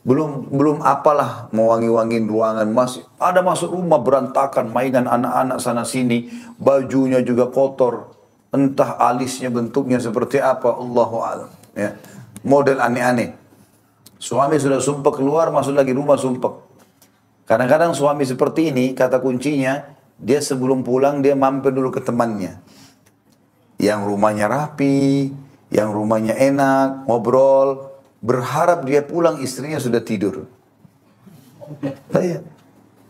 belum apalah mau wangi-wangin ruangan, masih ada masuk rumah berantakan, mainan anak-anak sana sini, bajunya juga kotor, entah alisnya bentuknya seperti apa, Allahu a'lam. Ya. Model aneh-aneh. Suami sudah sumpah keluar, masuk lagi rumah sumpah. Kadang-kadang suami seperti ini, kata kuncinya, dia sebelum pulang dia mampir dulu ke temannya. Yang rumahnya rapi, yang rumahnya enak, ngobrol, berharap dia pulang istrinya sudah tidur.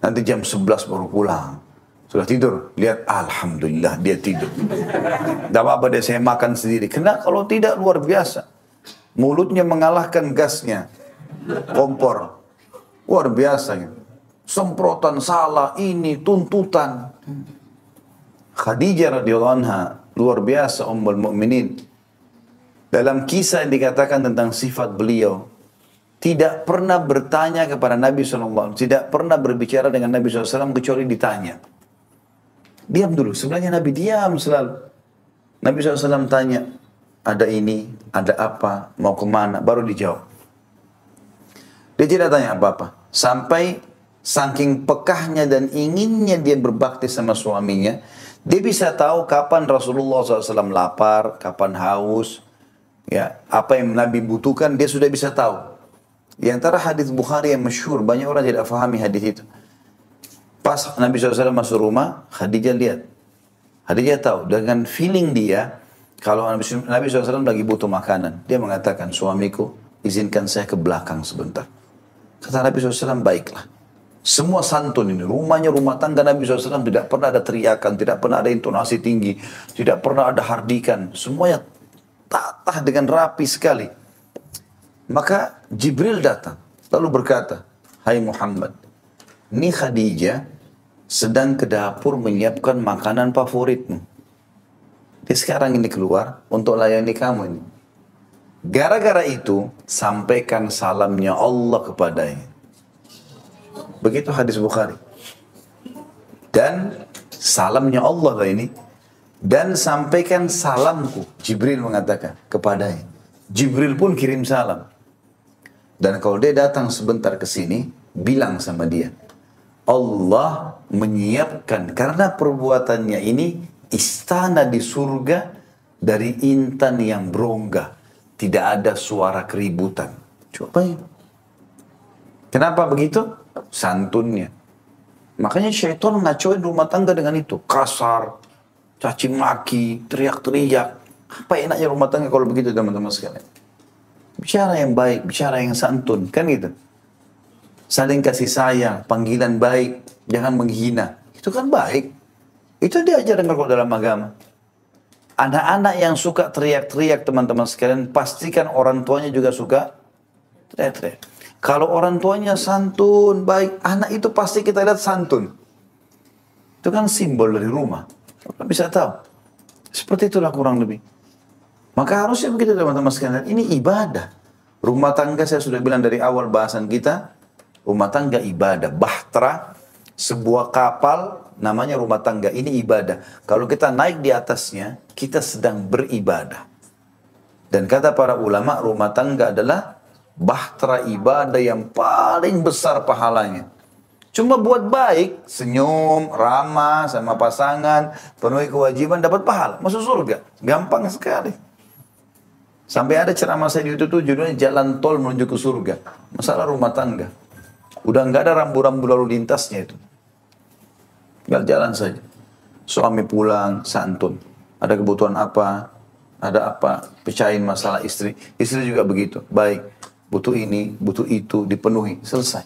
Nanti jam 11 baru pulang. Sudah tidur, lihat alhamdulillah dia tidur. Tidak apa-apa deh saya makan sendiri. Karena kalau tidak luar biasa. Mulutnya mengalahkan gasnya. Kompor. Luar biasa gitu. Semprotan salah, ini tuntutan. Khadijah radhiyallahu anha luar biasa ummul mukminin. Dalam kisah yang dikatakan tentang sifat beliau, tidak pernah bertanya kepada Nabi SAW, tidak pernah berbicara dengan Nabi SAW kecuali ditanya. Diam dulu, sebenarnya Nabi diam selalu. Nabi SAW tanya, ada ini, ada apa, mau kemana, baru dijawab. Dia tidak tanya apa-apa. Sampai saking pekahnya dan inginnya dia berbakti sama suaminya, dia bisa tahu kapan Rasulullah SAW lapar, kapan haus, ya, apa yang Nabi butuhkan, dia sudah bisa tahu. Di antara hadis Bukhari yang masyhur, banyak orang tidak fahami hadis itu. Pas Nabi SAW masuk rumah, Khadijah lihat. Khadijah tahu, dengan feeling dia, kalau Nabi SAW lagi butuh makanan, dia mengatakan, suamiku, izinkan saya ke belakang sebentar. Kata Nabi SAW, baiklah. Semua santun ini, rumahnya rumah tangga Nabi SAW tidak pernah ada teriakan, tidak pernah ada intonasi tinggi, tidak pernah ada hardikan. Semuanya tatah dengan rapi sekali. Maka Jibril datang, lalu berkata, hai Muhammad, ini Khadijah sedang ke dapur menyiapkan makanan favoritmu. Dia sekarang ini keluar untuk layani kamu ini. Gara-gara itu, sampaikan salamnya Allah kepadanya. Begitu hadis Bukhari. Dan salamnya Allah lah ini. Dan sampaikan salamku, Jibril mengatakan kepadanya. Jibril pun kirim salam. Dan kalau dia datang sebentar ke sini, bilang sama dia, Allah menyiapkan karena perbuatannya ini istana di surga dari intan yang berongga. Tidak ada suara keributan. Coba ya. Kenapa begitu? Santunnya. Makanya syaitan ngacoin rumah tangga dengan itu. Kasar, caci maki, teriak-teriak. Apa enaknya rumah tangga kalau begitu teman-teman sekalian? Bicara yang baik, bicara yang santun, kan gitu. Saling kasih sayang, panggilan baik, jangan menghina. Itu kan baik. Itu diajarkan kalau dalam agama. Anak-anak yang suka teriak-teriak teman-teman sekalian, pastikan orang tuanya juga suka teriak-teriak. Kalau orang tuanya santun, baik, anak itu pasti kita lihat santun. Itu kan simbol dari rumah. Kita bisa tahu. Seperti itulah kurang lebih. Maka harusnya begitu teman-teman sekalian. Ini ibadah. Rumah tangga saya sudah bilang dari awal bahasan kita. Rumah tangga ibadah. Bahtera, sebuah kapal namanya rumah tangga. Ini ibadah. Kalau kita naik di atasnya, kita sedang beribadah. Dan kata para ulama, rumah tangga adalah bahtera ibadah yang paling besar pahalanya. Cuma buat baik, senyum, ramah sama pasangan, penuhi kewajiban, dapat pahala. Masuk surga. Gampang sekali. Sampai ada ceramah saya di YouTube judulnya Jalan Tol Menuju ke Surga. Masalah rumah tangga. Udah nggak ada rambu-rambu lalu lintasnya itu. Tinggal jalan saja. Suami pulang, santun. Ada kebutuhan apa? Ada apa? Pecahin masalah istri. Istri juga begitu. Baik. Butuh ini, butuh itu, dipenuhi. Selesai.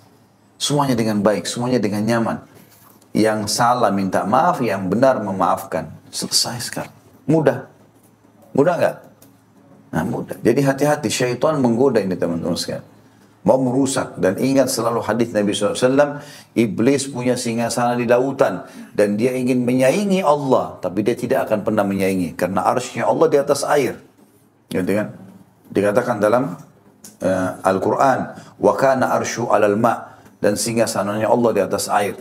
Semuanya dengan baik, semuanya dengan nyaman. Yang salah minta maaf, yang benar memaafkan. Selesai sekarang. Mudah. Mudah nggak? Nah mudah. Jadi hati-hati, syaitan menggoda ini teman-teman sekalian. Mau merusak. Dan ingat selalu hadis Nabi SAW, iblis punya singgasana di lautan. Dan dia ingin menyaingi Allah. Tapi dia tidak akan pernah menyaingi. Karena arsy Allah di atas air. Gitu kan? Dikatakan dalam Al-Quran, wa kana arsyu alal ma'. Dan singgasananya Allah di atas air.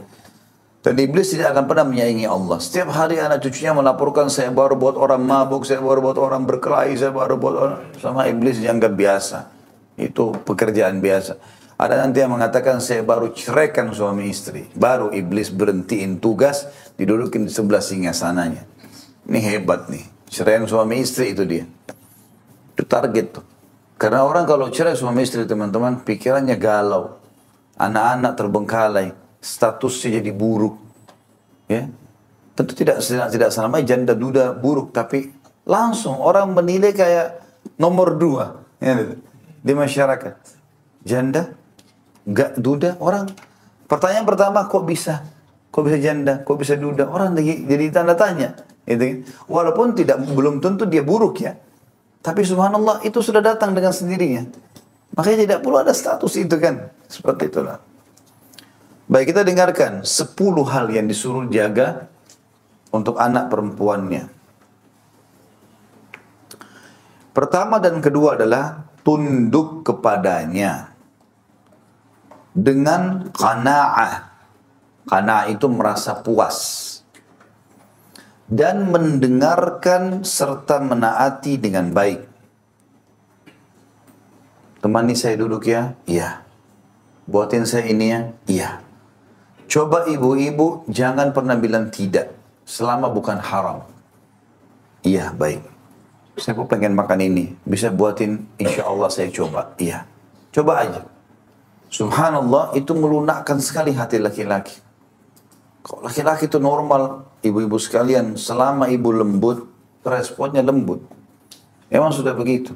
Dan iblis tidak akan pernah menyaingi Allah. Setiap hari anak cucunya melaporkan, saya baru buat orang mabuk, saya baru buat orang berkelahi, saya baru buat orang... Sama iblis dianggap biasa. Itu pekerjaan biasa. Ada nanti yang mengatakan, saya baru ceraikan suami istri. Baru iblis berhentiin tugas, didudukin di sebelah singgasananya. Ini hebat nih. Ceraikan suami istri itu dia. Itu target tuh. Karena orang kalau cerai suami istri teman-teman, pikirannya galau. Anak-anak terbengkalai. Statusnya jadi buruk, ya tentu tidak selama janda duda buruk, tapi langsung orang menilai kayak nomor 2 ya, di masyarakat. Janda, gak duda, orang pertanyaan pertama kok bisa janda, kok bisa duda, orang lagi jadi tanda tanya, gitu. Walaupun belum tentu dia buruk ya, tapi subhanallah itu sudah datang dengan sendirinya. Makanya tidak perlu ada status itu kan, seperti itulah. Baik, kita dengarkan 10 hal yang disuruh jaga untuk anak perempuannya. Pertama dan kedua adalah tunduk kepadanya. dengan qanaah. Qanaah itu merasa puas. Dan mendengarkan serta menaati dengan baik. Temani saya duduk ya? Iya. Buatin saya ini ya? Iya. Coba ibu-ibu jangan pernah bilang tidak selama bukan haram. Iya, baik. Saya kok pengen makan ini. Bisa buatin, insya Allah saya coba. Iya. Coba aja. Subhanallah, itu melunakkan sekali hati laki-laki. Kalau laki-laki itu normal, ibu-ibu sekalian, selama ibu lembut, responnya lembut. Memang sudah begitu.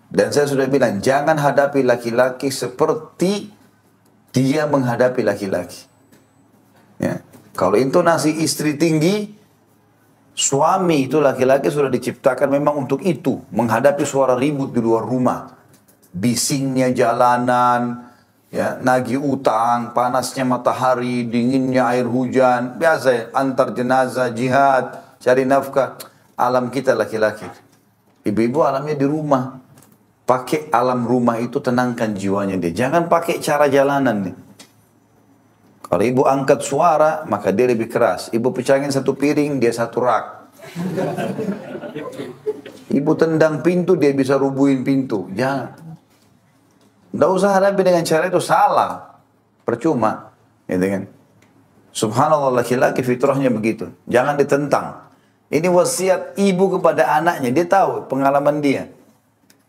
Dan saya sudah bilang, jangan hadapi laki-laki seperti dia menghadapi laki-laki. Ya. Kalau intonasi istri tinggi, suami itu laki-laki sudah diciptakan memang untuk itu. Menghadapi suara ribut di luar rumah. Bisingnya jalanan, ya, nagih utang, panasnya matahari, dinginnya air hujan. Biasa ya, antar jenazah, jihad, cari nafkah. Alam kita laki-laki. Ibu-ibu alamnya di rumah. Pakai alam rumah itu tenangkan jiwanya dia. Jangan pakai cara jalanan nih. Kalau ibu angkat suara, maka dia lebih keras. Ibu pecahkan satu piring, dia satu rak. Ibu tendang pintu, dia bisa rubuhin pintu. Jangan. Tidak usah hadapi dengan cara itu, salah. Percuma. Gitu kan? Subhanallah, laki-laki fitrahnya begitu. Jangan ditentang. Ini wasiat ibu kepada anaknya. Dia tahu pengalaman dia.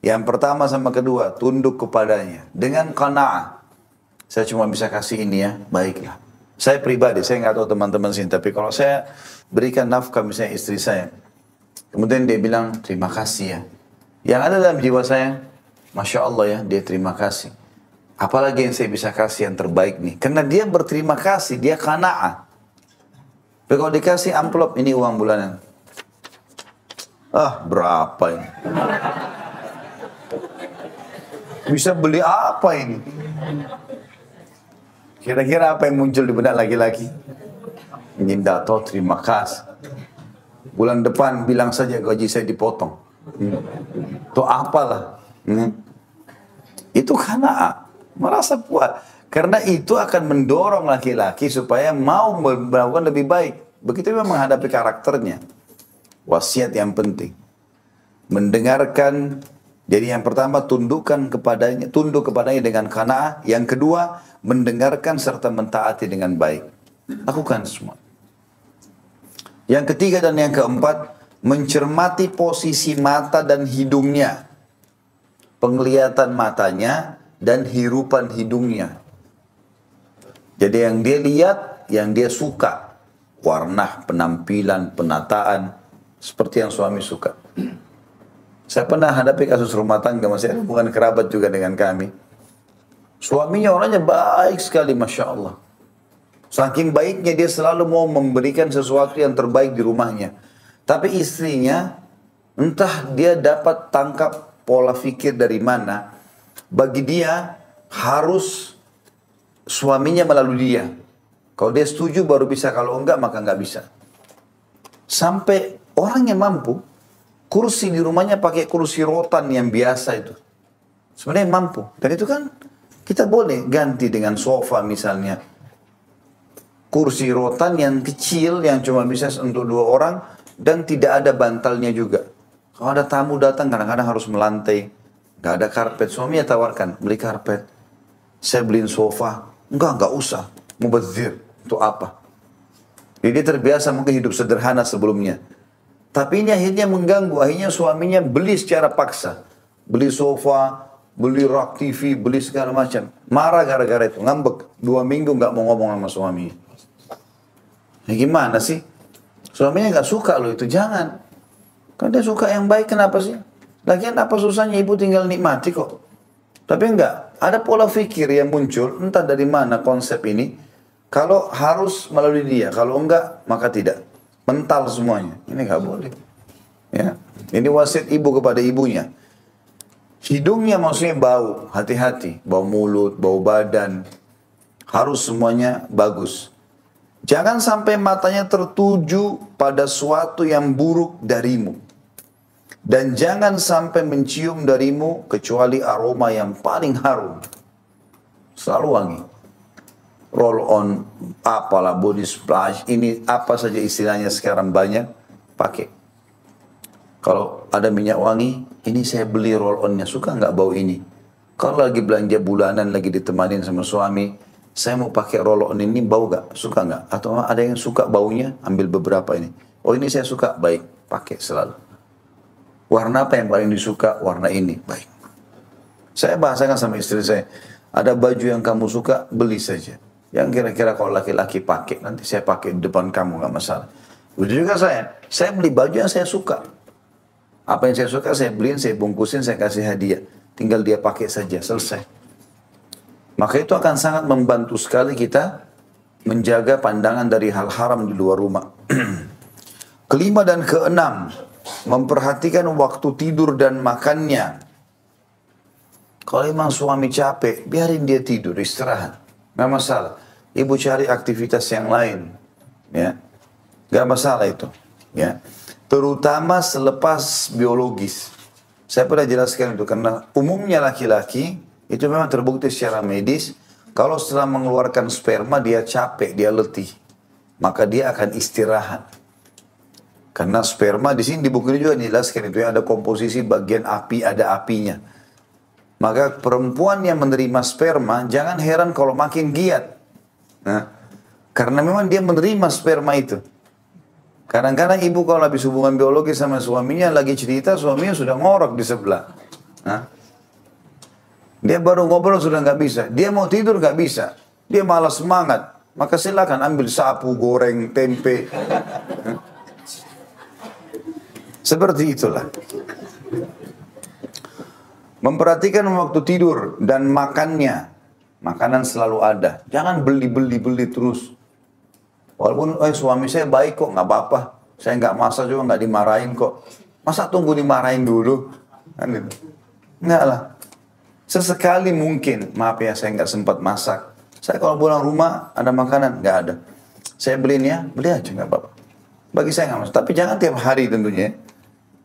Yang pertama sama kedua, tunduk kepadanya. Dengan qanaah. Saya cuma bisa kasih ini ya, baiklah. Saya pribadi, saya nggak tahu teman-teman sini, tapi kalau saya berikan nafkah misalnya istri saya, kemudian dia bilang terima kasih ya. Yang ada dalam jiwa saya, Masya Allah ya, dia terima kasih. Apalagi yang saya bisa kasih yang terbaik nih. Karena dia berterima kasih, dia qanaah. Tapi kalau dikasih amplop, ini uang bulanan. Ah, berapa ini? Bisa beli apa ini? Kira-kira apa yang muncul di benak laki-laki? Ingin dato, terima kasih. Bulan depan bilang saja gaji saya dipotong. Itu apalah. Itu karena merasa puas. Karena itu akan mendorong laki-laki supaya mau melakukan lebih baik. Begitu memang menghadapi karakternya. Wasiat yang penting. Mendengarkan. Jadi yang pertama tunduk kepadanya dengan qanaah. Yang kedua mendengarkan serta mentaati dengan baik. Lakukan semua. Yang ketiga dan yang keempat, mencermati posisi mata dan hidungnya. Penglihatan matanya dan hirupan hidungnya. Jadi yang dia lihat, yang dia suka. Warna, penampilan, penataan. Seperti yang suami suka. Saya pernah hadapi kasus rumah tangga, masih ada hubungan kerabat juga dengan kami. Suaminya orangnya baik sekali, Masya Allah. Saking baiknya dia selalu mau memberikan sesuatu yang terbaik di rumahnya. Tapi istrinya, entah dia dapat tangkap pola fikir dari mana. Bagi dia, harus suaminya melalui dia. Kalau dia setuju baru bisa, kalau enggak maka enggak bisa. Sampai orang yang mampu, kursi di rumahnya pakai kursi rotan yang biasa itu. Sebenarnya mampu. Dan itu kan kita boleh ganti dengan sofa misalnya. Kursi rotan yang kecil yang cuma bisa untuk 2 orang dan tidak ada bantalnya juga. Kalau ada tamu datang kadang-kadang harus melantai. Gak ada karpet. Suaminya tawarkan, beli karpet. Saya beliin sofa. Enggak usah. Mubazir. Itu apa? Jadi dia terbiasa mungkin hidup sederhana sebelumnya. Tapi ini akhirnya mengganggu. Akhirnya suaminya beli secara paksa. Beli sofa, beli rak TV, beli segala macam. Marah gara-gara itu. Ngambek. 2 minggu nggak mau ngomong sama suami. Ya gimana sih? Suaminya nggak suka loh itu. Jangan. Kan dia suka yang baik. Kenapa sih? Lagian apa susahnya ibu tinggal nikmati kok. Tapi enggak. Ada pola fikir yang muncul. Entah dari mana konsep ini. Kalau harus melalui dia. Kalau enggak, maka tidak. Mental semuanya. Ini nggak boleh. Ya. Ini wasiat ibu kepada ibunya. Hidungnya maksudnya bau. Hati-hati. Bau mulut, bau badan. Harus semuanya bagus. Jangan sampai matanya tertuju pada suatu yang buruk darimu. Dan jangan sampai mencium darimu kecuali aroma yang paling harum. Selalu wangi. roll on, apalah body splash, ini apa saja istilahnya sekarang banyak, pakai. Kalau ada minyak wangi, ini saya beli roll onnya, suka nggak bau ini? Kalau lagi belanja bulanan, lagi ditemanin sama suami, saya mau pakai roll on ini, bau nggak? Suka nggak? Atau ada yang suka baunya, ambil beberapa ini. Oh ini saya suka, baik, pakai selalu. Warna apa yang paling disuka? Warna ini, baik. Saya bahasakan sama istri saya, ada baju yang kamu suka, beli saja. Yang kira-kira kalau laki-laki pakai, nanti saya pakai di depan kamu, nggak masalah. Begitu juga saya beli baju yang saya suka. Apa yang saya suka, saya beliin, saya bungkusin, saya kasih hadiah. Tinggal dia pakai saja, selesai. Maka itu akan sangat membantu sekali kita menjaga pandangan dari hal haram di luar rumah. Kelima dan keenam, memperhatikan waktu tidur dan makannya. Kalau memang suami capek, biarin dia tidur, istirahat. Nggak masalah. Ibu cari aktivitas yang lain. Ya. Nggak masalah itu. Ya. Terutama selepas biologis. Saya pernah jelaskan itu karena umumnya laki-laki itu memang terbukti secara medis. Kalau setelah mengeluarkan sperma dia capek, dia letih. Maka dia akan istirahat. Karena sperma di sini di buku ini juga dijelaskan itu ya, ada komposisi bagian api, ada apinya. Maka perempuan yang menerima sperma, jangan heran kalau makin giat. Nah, karena memang dia menerima sperma itu. Kadang-kadang ibu kalau habis hubungan biologi sama suaminya, lagi cerita, suaminya sudah ngorok di sebelah. Nah, dia baru ngobrol sudah nggak bisa. Dia mau tidur nggak bisa. Dia malas semangat. Maka silakan ambil sapu, goreng, tempe. Seperti itulah. Memperhatikan waktu tidur dan makannya. Makanan selalu ada. Jangan beli terus. Walaupun suami saya baik kok, nggak apa-apa. Saya nggak masak juga, nggak dimarahin kok. Masa tunggu dimarahin dulu? Kan gitu. Nggak lah. Sesekali mungkin, maaf ya saya nggak sempat masak. Saya kalau pulang rumah ada makanan, nggak ada. Saya beliin ya, beli aja nggak apa-apa. Bagi saya nggak masak. Tapi jangan tiap hari tentunya.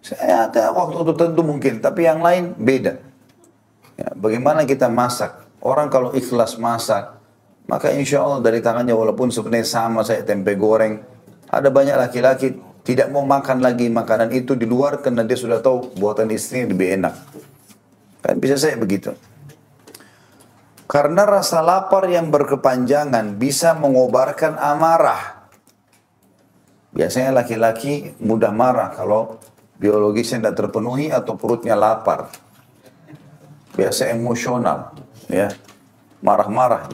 Saya ada waktu tertentu mungkin, tapi yang lain beda. Ya, bagaimana kita masak? Orang kalau ikhlas masak, maka insya Allah dari tangannya walaupun sebenarnya sama saya tempe goreng. Ada banyak laki-laki tidak mau makan lagi makanan itu di luar karena dia sudah tahu buatan istrinya lebih enak. Kan bisa saya begitu. Karena rasa lapar yang berkepanjangan bisa mengobarkan amarah. Biasanya laki-laki mudah marah kalau biologisnya tidak terpenuhi atau perutnya lapar. Biasa emosional, ya, marah-marah.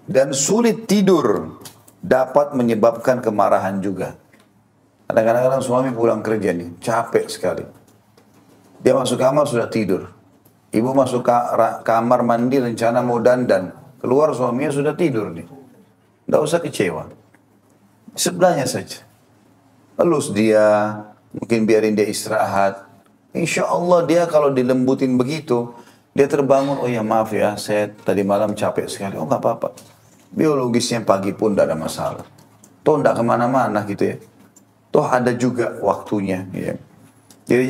Dan sulit tidur dapat menyebabkan kemarahan juga. Kadang-kadang suami pulang kerja nih, capek sekali. Dia masuk kamar sudah tidur. Ibu masuk kamar mandi rencana mau dandan. Keluar suaminya sudah tidur nih. Tidak usah kecewa. Sebelahnya saja. Elus dia, mungkin biarin dia istirahat. Insya Allah dia kalau dilembutin begitu, dia terbangun, oh ya maaf ya, saya tadi malam capek sekali. Oh nggak apa-apa. Biologisnya pagi pun tidak ada masalah. Toh tidak kemana-mana gitu ya. Toh ada juga waktunya. Ya. Jadi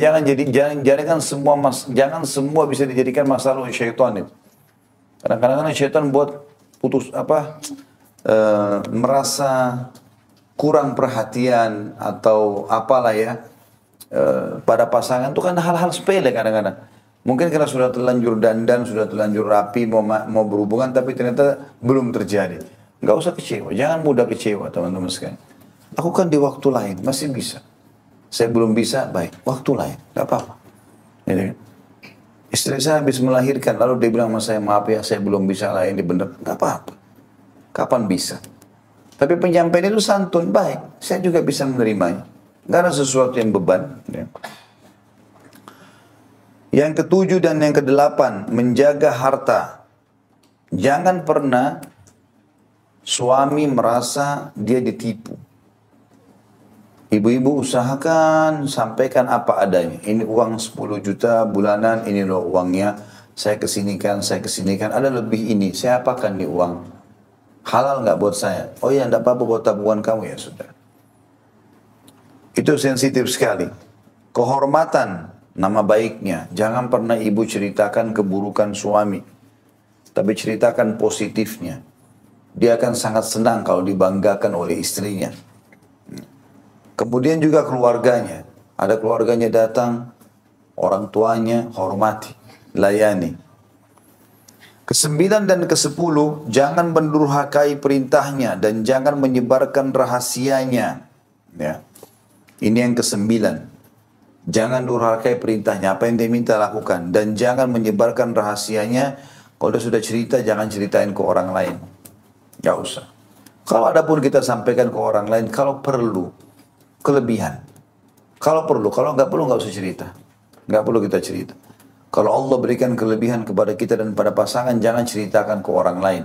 jangan semua bisa dijadikan masalah oleh syaitan itu. Kadang-kadang syaitan buat merasa kurang perhatian atau apalah ya pada pasangan itu kan hal-hal sepele kadang-kadang. Mungkin karena sudah terlanjur dandan, sudah terlanjur rapi, mau berhubungan tapi ternyata belum terjadi. Nggak usah kecewa, jangan mudah kecewa teman-teman sekalian. Lakukan di waktu lain, masih bisa. Saya belum bisa, baik, waktu lain, nggak apa-apa. Jadi, istri saya habis melahirkan, lalu dia bilang sama saya, maaf ya, saya belum bisa lah ini benar, nggak apa-apa. Kapan bisa? Tapi penyampaian itu santun, baik, saya juga bisa menerimanya. Nggak ada sesuatu yang beban. Ya. Yang ketujuh dan yang kedelapan, menjaga harta. Jangan pernah suami merasa dia ditipu. Ibu-ibu usahakan sampaikan apa adanya. Ini uang 10 juta bulanan, ini loh uangnya. Saya kesinikan. Ada lebih ini, saya apakan nih uang? Halal nggak buat saya? Oh ya, enggak apa-apa buat tabungan kamu ya sudah. Itu sensitif sekali. Kehormatan, nama baiknya. Jangan pernah ibu ceritakan keburukan suami. Tapi ceritakan positifnya. dia akan sangat senang kalau dibanggakan oleh istrinya. Kemudian juga keluarganya. Ada keluarganya datang, orang tuanya hormati, layani. Kesembilan dan kesepuluh, jangan mendurhakai perintahnya dan jangan menyebarkan rahasianya. Ya. Ini yang kesembilan. Jangan durhakai perintahnya, apa yang dia minta lakukan. Dan jangan menyebarkan rahasianya. Kalau dia sudah cerita, jangan ceritain ke orang lain. Gak usah. Kalau ada pun kita sampaikan ke orang lain, kalau perlu, kelebihan. Kalau perlu, kalau nggak perlu nggak usah cerita. Nggak perlu kita cerita. Kalau Allah berikan kelebihan kepada kita dan pada pasangan, jangan ceritakan ke orang lain.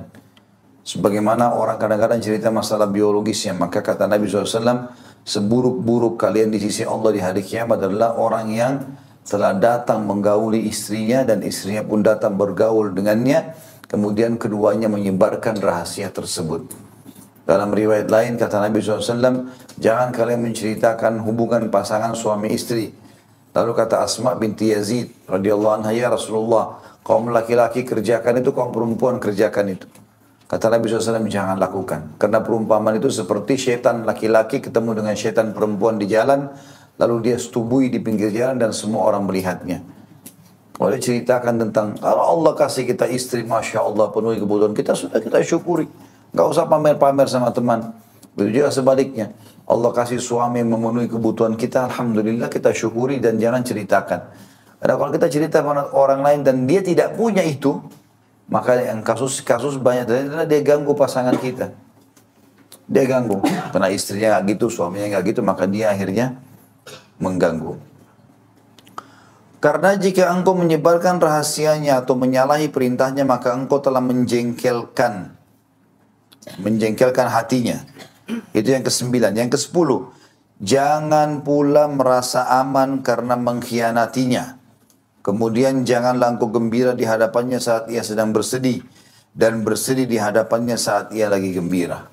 Sebagaimana orang kadang-kadang cerita masalah biologisnya, maka kata Nabi SAW, seburuk-buruk kalian di sisi Allah di hari kiamat adalah orang yang telah datang menggauli istrinya dan istrinya pun datang bergaul dengannya, kemudian keduanya menyebarkan rahasia tersebut. Dalam riwayat lain kata Nabi SAW, jangan kalian menceritakan hubungan pasangan suami istri. Lalu kata Asma binti Yazid radhiyallahu anha, ya Rasulullah, kaum laki-laki kerjakan itu, kaum perempuan kerjakan itu. Kata Nabi SAW, jangan lakukan. Karena perumpamaan itu seperti syaitan laki-laki ketemu dengan syaitan perempuan di jalan, lalu dia setubui di pinggir jalan dan semua orang melihatnya. Kalau dia ceritakan tentang, kalau Allah kasih kita istri, Masya Allah, penuhi kebutuhan kita, sudah kita syukuri. Gak usah pamer-pamer sama teman. Begitu juga sebaliknya. Allah kasih suami memenuhi kebutuhan kita, Alhamdulillah kita syukuri dan jangan ceritakan. Karena kalau kita cerita pada orang lain dan dia tidak punya itu, maka yang kasus-kasus banyak adalah dia ganggu pasangan kita. Dia ganggu. Karena istrinya nggak gitu, suaminya nggak gitu, maka dia akhirnya mengganggu. Karena jika engkau menyebarkan rahasianya atau menyalahi perintahnya, maka engkau telah menjengkelkan hatinya. Itu yang ke-9. Yang ke-10, jangan pula merasa aman karena mengkhianatinya. Kemudian janganlah engkau gembira di hadapannya saat ia sedang bersedih, dan bersedih di hadapannya saat ia lagi gembira.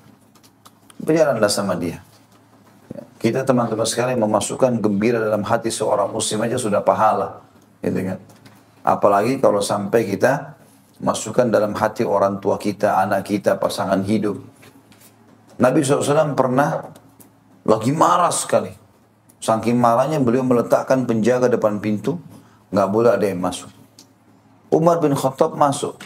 Berjalanlah sama dia. Kita teman-teman sekalian memasukkan gembira dalam hati seorang muslim aja sudah pahala. Gitu kan? Apalagi kalau sampai kita masukkan dalam hati orang tua kita, anak kita, pasangan hidup. Nabi SAW pernah lagi marah sekali. Saking marahnya beliau meletakkan penjaga depan pintu. Nggak boleh ada yang masuk. Umar bin Khattab masuk.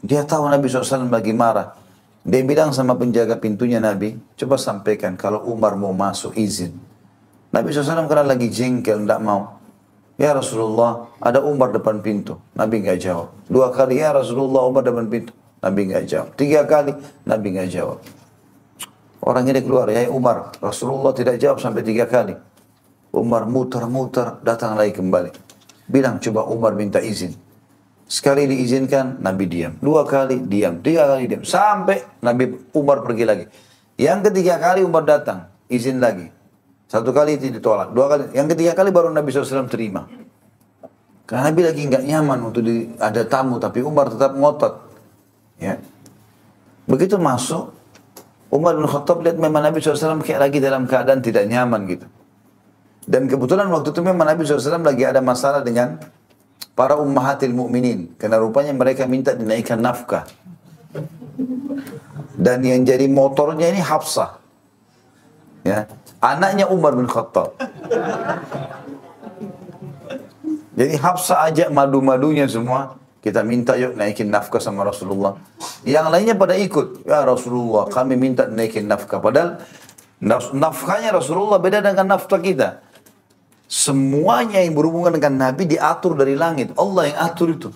Dia tahu Nabi SAW lagi marah. Dia bilang sama penjaga pintunya Nabi, coba sampaikan kalau Umar mau masuk izin. Nabi SAW karena lagi jengkel, tidak mau. Ya Rasulullah, ada Umar depan pintu. Nabi nggak jawab. 2 kali, ya Rasulullah, Umar depan pintu. Nabi nggak jawab. 3 kali, Nabi nggak jawab. Orang ini keluar, ya Umar, Rasulullah tidak jawab sampai 3 kali. Umar muter-muter, datang lagi kembali. Bilang, coba Umar minta izin. Sekali diizinkan, Nabi diam. 2 kali, diam. 3 kali, diam. Sampai Nabi Umar pergi lagi. Yang ketiga kali Umar datang, izin lagi. 1 kali itu ditolak. 2 kali. Yang ketiga kali baru Nabi SAW terima. Karena Nabi lagi nggak nyaman untuk ada tamu, tapi Umar tetap ngotot. Ya. Begitu masuk, Umar bin Khattab lihat memang Nabi SAW kayak lagi dalam keadaan tidak nyaman gitu. Dan kebetulan waktu itu memang Nabi SAW lagi ada masalah dengan para ummahatil mu'minin. Karena rupanya mereka minta dinaikkan nafkah. Dan yang jadi motornya ini Hafsah. Ya, anaknya Umar bin Khattab. Jadi Hafsah ajak madu-madunya semua. Kita minta yuk naikin nafkah sama Rasulullah. Yang lainnya pada ikut. Ya Rasulullah, kami minta naikin nafkah. Padahal nafkahnya Rasulullah beda dengan nafkah kita. Semuanya yang berhubungan dengan Nabi diatur dari langit. Allah yang atur itu.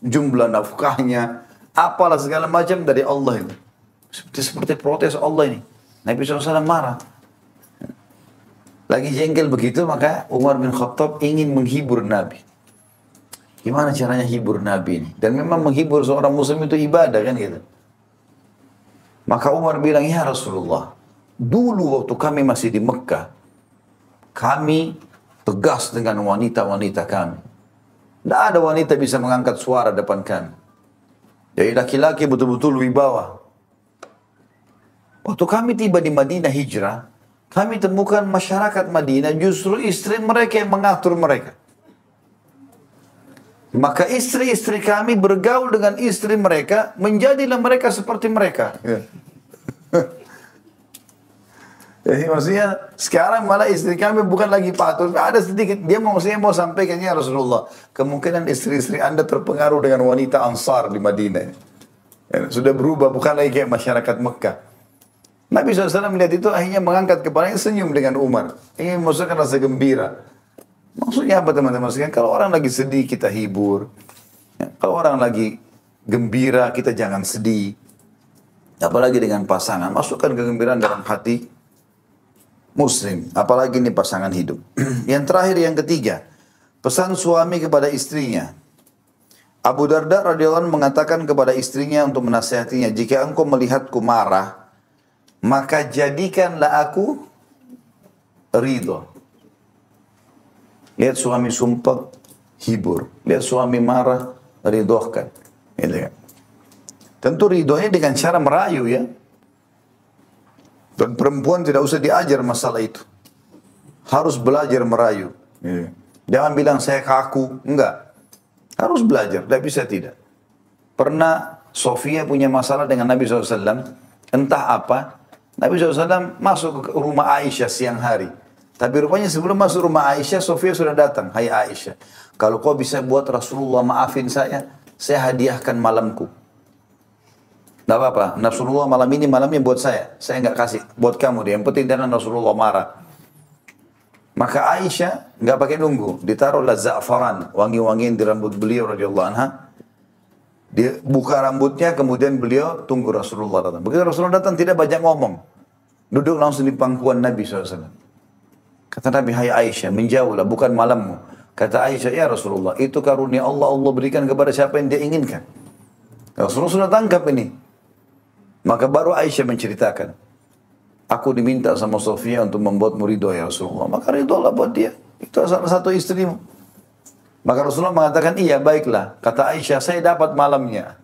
Jumlah nafkahnya, apalah segala macam dari Allah itu. Seperti protes Allah ini. Nabi SAW marah. Lagi jengkel begitu, maka Umar bin Khattab ingin menghibur Nabi. Gimana caranya hibur Nabi ini? Dan memang menghibur seorang muslim itu ibadah kan gitu. Maka Umar bilang, ya Rasulullah, dulu waktu kami masih di Mekah, kami tegas dengan wanita-wanita kami. Tidak ada wanita bisa mengangkat suara depan kami. Jadi laki-laki betul-betul wibawa. Waktu kami tiba di Madinah hijrah, kami temukan masyarakat Madinah justru istri mereka yang mengatur mereka. Maka istri-istri kami bergaul dengan istri mereka, menjadilah mereka seperti mereka. Jadi maksudnya sekarang malah istri kami bukan lagi patuh, ada sedikit dia saya mau sampaikan ya Rasulullah, kemungkinan istri-istri Anda terpengaruh dengan wanita Ansar di Madinah. Ya, sudah berubah, bukan lagi kayak masyarakat Mekah. Nabi SAW melihat itu akhirnya mengangkat kepalanya senyum dengan Umar. Ini maksudnya rasa gembira. Maksudnya apa teman-teman sekalian? Kalau orang lagi sedih kita hibur. Ya, kalau orang lagi gembira kita jangan sedih. Apalagi dengan pasangan, masukkan kegembiraan dalam hati Muslim, apalagi ini pasangan hidup. Yang terakhir, yang ketiga, pesan suami kepada istrinya. Abu Darda radhiyallahu anhu mengatakan kepada istrinya untuk menasihatinya, jika engkau melihatku marah, maka jadikanlah aku ridho. Lihat suami sumpah, hibur. Lihat suami marah, ridhokan. Gitu kan. Tentu ridhonya dengan cara merayu ya. Dan perempuan tidak usah diajar masalah itu. Harus belajar merayu. Jangan bilang saya kaku. Enggak. Harus belajar. Tidak bisa tidak. Pernah Sofia punya masalah dengan Nabi SAW. Entah apa. Nabi SAW masuk ke rumah Aisyah siang hari. Tapi rupanya sebelum masuk rumah Aisyah, Sofia sudah datang. Hai Aisyah. Kalau kau bisa buat Rasulullah maafin saya hadiahkan malamku. Tidak apa-apa, Rasulullah malamnya buat saya nggak kasih, buat kamu deh, yang penting jangan Rasulullah marah. Maka Aisyah nggak pakai nunggu, ditaruhlah za'faran, wangi-wangian di rambut beliau radhiyallahu anha. Dia buka rambutnya, kemudian beliau tunggu Rasulullah datang. Begitu Rasulullah datang tidak banyak ngomong, duduk langsung di pangkuan Nabi SAW. Kata Nabi, hai Aisyah, menjauhlah, bukan malammu. Kata Aisyah, ya Rasulullah, itu karunia Allah berikan kepada siapa yang dia inginkan. Rasulullah sudah tangkap ini. Maka baru Aisyah menceritakan, aku diminta sama Sofia untuk membuatmu ridho ya Rasulullah. Maka ridho lah buat dia. Itu salah satu istrimu. Maka Rasulullah mengatakan, iya baiklah. Kata Aisyah, saya dapat malamnya.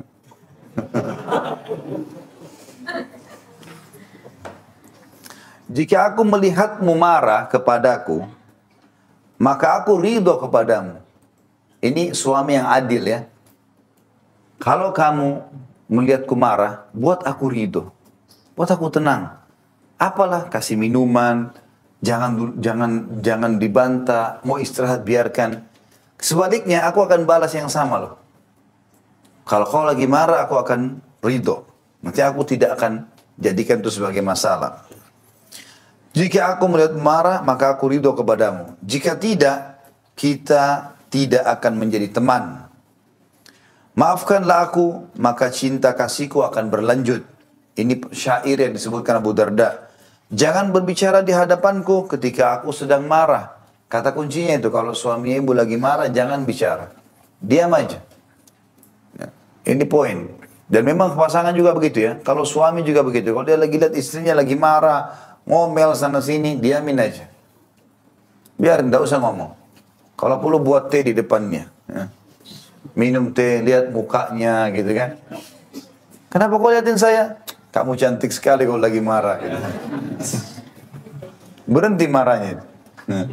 Jika aku melihatmu marah kepadaku, maka aku ridho kepadamu. Ini suami yang adil ya. Kalau kamu melihatku marah, buat aku ridho, buat aku tenang. Apalah, kasih minuman, jangan dibantah, mau istirahat biarkan. Sebaliknya aku akan balas yang sama loh. Kalau kau lagi marah, aku akan ridho. Nanti aku tidak akan jadikan itu sebagai masalah. Jika aku melihat marah, maka aku ridho kepadamu. Jika tidak, kita tidak akan menjadi teman. Maafkanlah aku, maka cinta kasihku akan berlanjut. Ini syair yang disebutkan Abu Darda. Jangan berbicara di hadapanku ketika aku sedang marah. Kata kuncinya itu, kalau suami ibu lagi marah, jangan bicara. Diam aja. Ini poin. Dan memang pasangan juga begitu ya. Kalau suami juga begitu. Kalau dia lagi lihat istrinya lagi marah, ngomel sana sini, diamin aja. Biar tidak usah ngomong. Kalau perlu buat teh di depannya. Ya. Minum teh, lihat mukanya gitu kan. Kenapa kau liatin saya? Kamu cantik sekali kalau lagi marah. Gitu. Berhenti marahnya. Nah.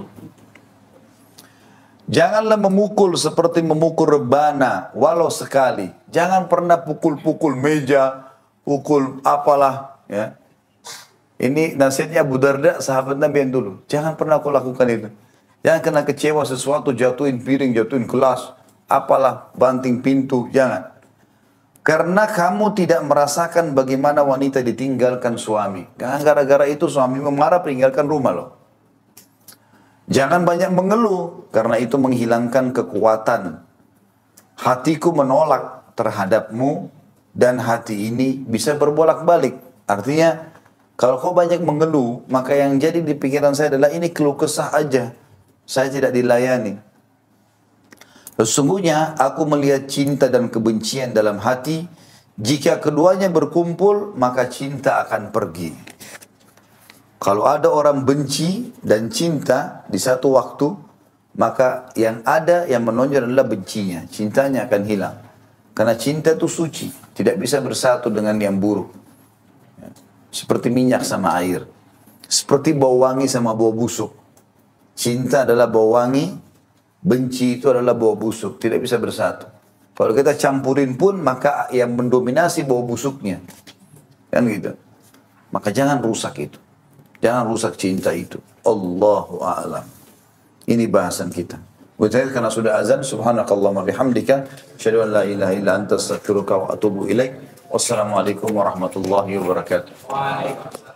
Janganlah memukul seperti memukul rebana, walau sekali. Jangan pernah pukul-pukul meja, pukul apalah. Ya. Ini nasihatnya Abu Darda, sahabat Nabi yang dulu. Jangan pernah kau lakukan itu. Jangan kena kecewa sesuatu, jatuhin piring, jatuhin gelas. Apalah, banting pintu, jangan. Karena kamu tidak merasakan bagaimana wanita ditinggalkan suami. Karena gara-gara itu suami marah meninggalkan rumah loh. Jangan banyak mengeluh, karena itu menghilangkan kekuatan. Hatiku menolak terhadapmu, dan hati ini bisa berbolak-balik. Artinya, kalau kau banyak mengeluh, maka yang jadi di pikiran saya adalah ini keluh kesah aja. Saya tidak dilayani. Sesungguhnya aku melihat cinta dan kebencian dalam hati. Jika keduanya berkumpul, maka cinta akan pergi. Kalau ada orang benci dan cinta di satu waktu, maka yang ada yang menonjol adalah bencinya. Cintanya akan hilang. Karena cinta itu suci, tidak bisa bersatu dengan yang buruk. Seperti minyak sama air. Seperti bau wangi sama bau busuk. Cinta adalah bau wangi, benci itu adalah bau busuk, tidak bisa bersatu. Kalau kita campurin pun, maka yang mendominasi bau busuknya. Kan gitu. Maka jangan rusak itu. Jangan rusak cinta itu. Allahu a'lam. Ini bahasan kita. Karena sudah azan, subhanakallahumma bihamdika, asyhadu an la ilaha illa anta astaghfiruka wa atubu ilaik. Wassalamualaikum warahmatullahi wabarakatuh.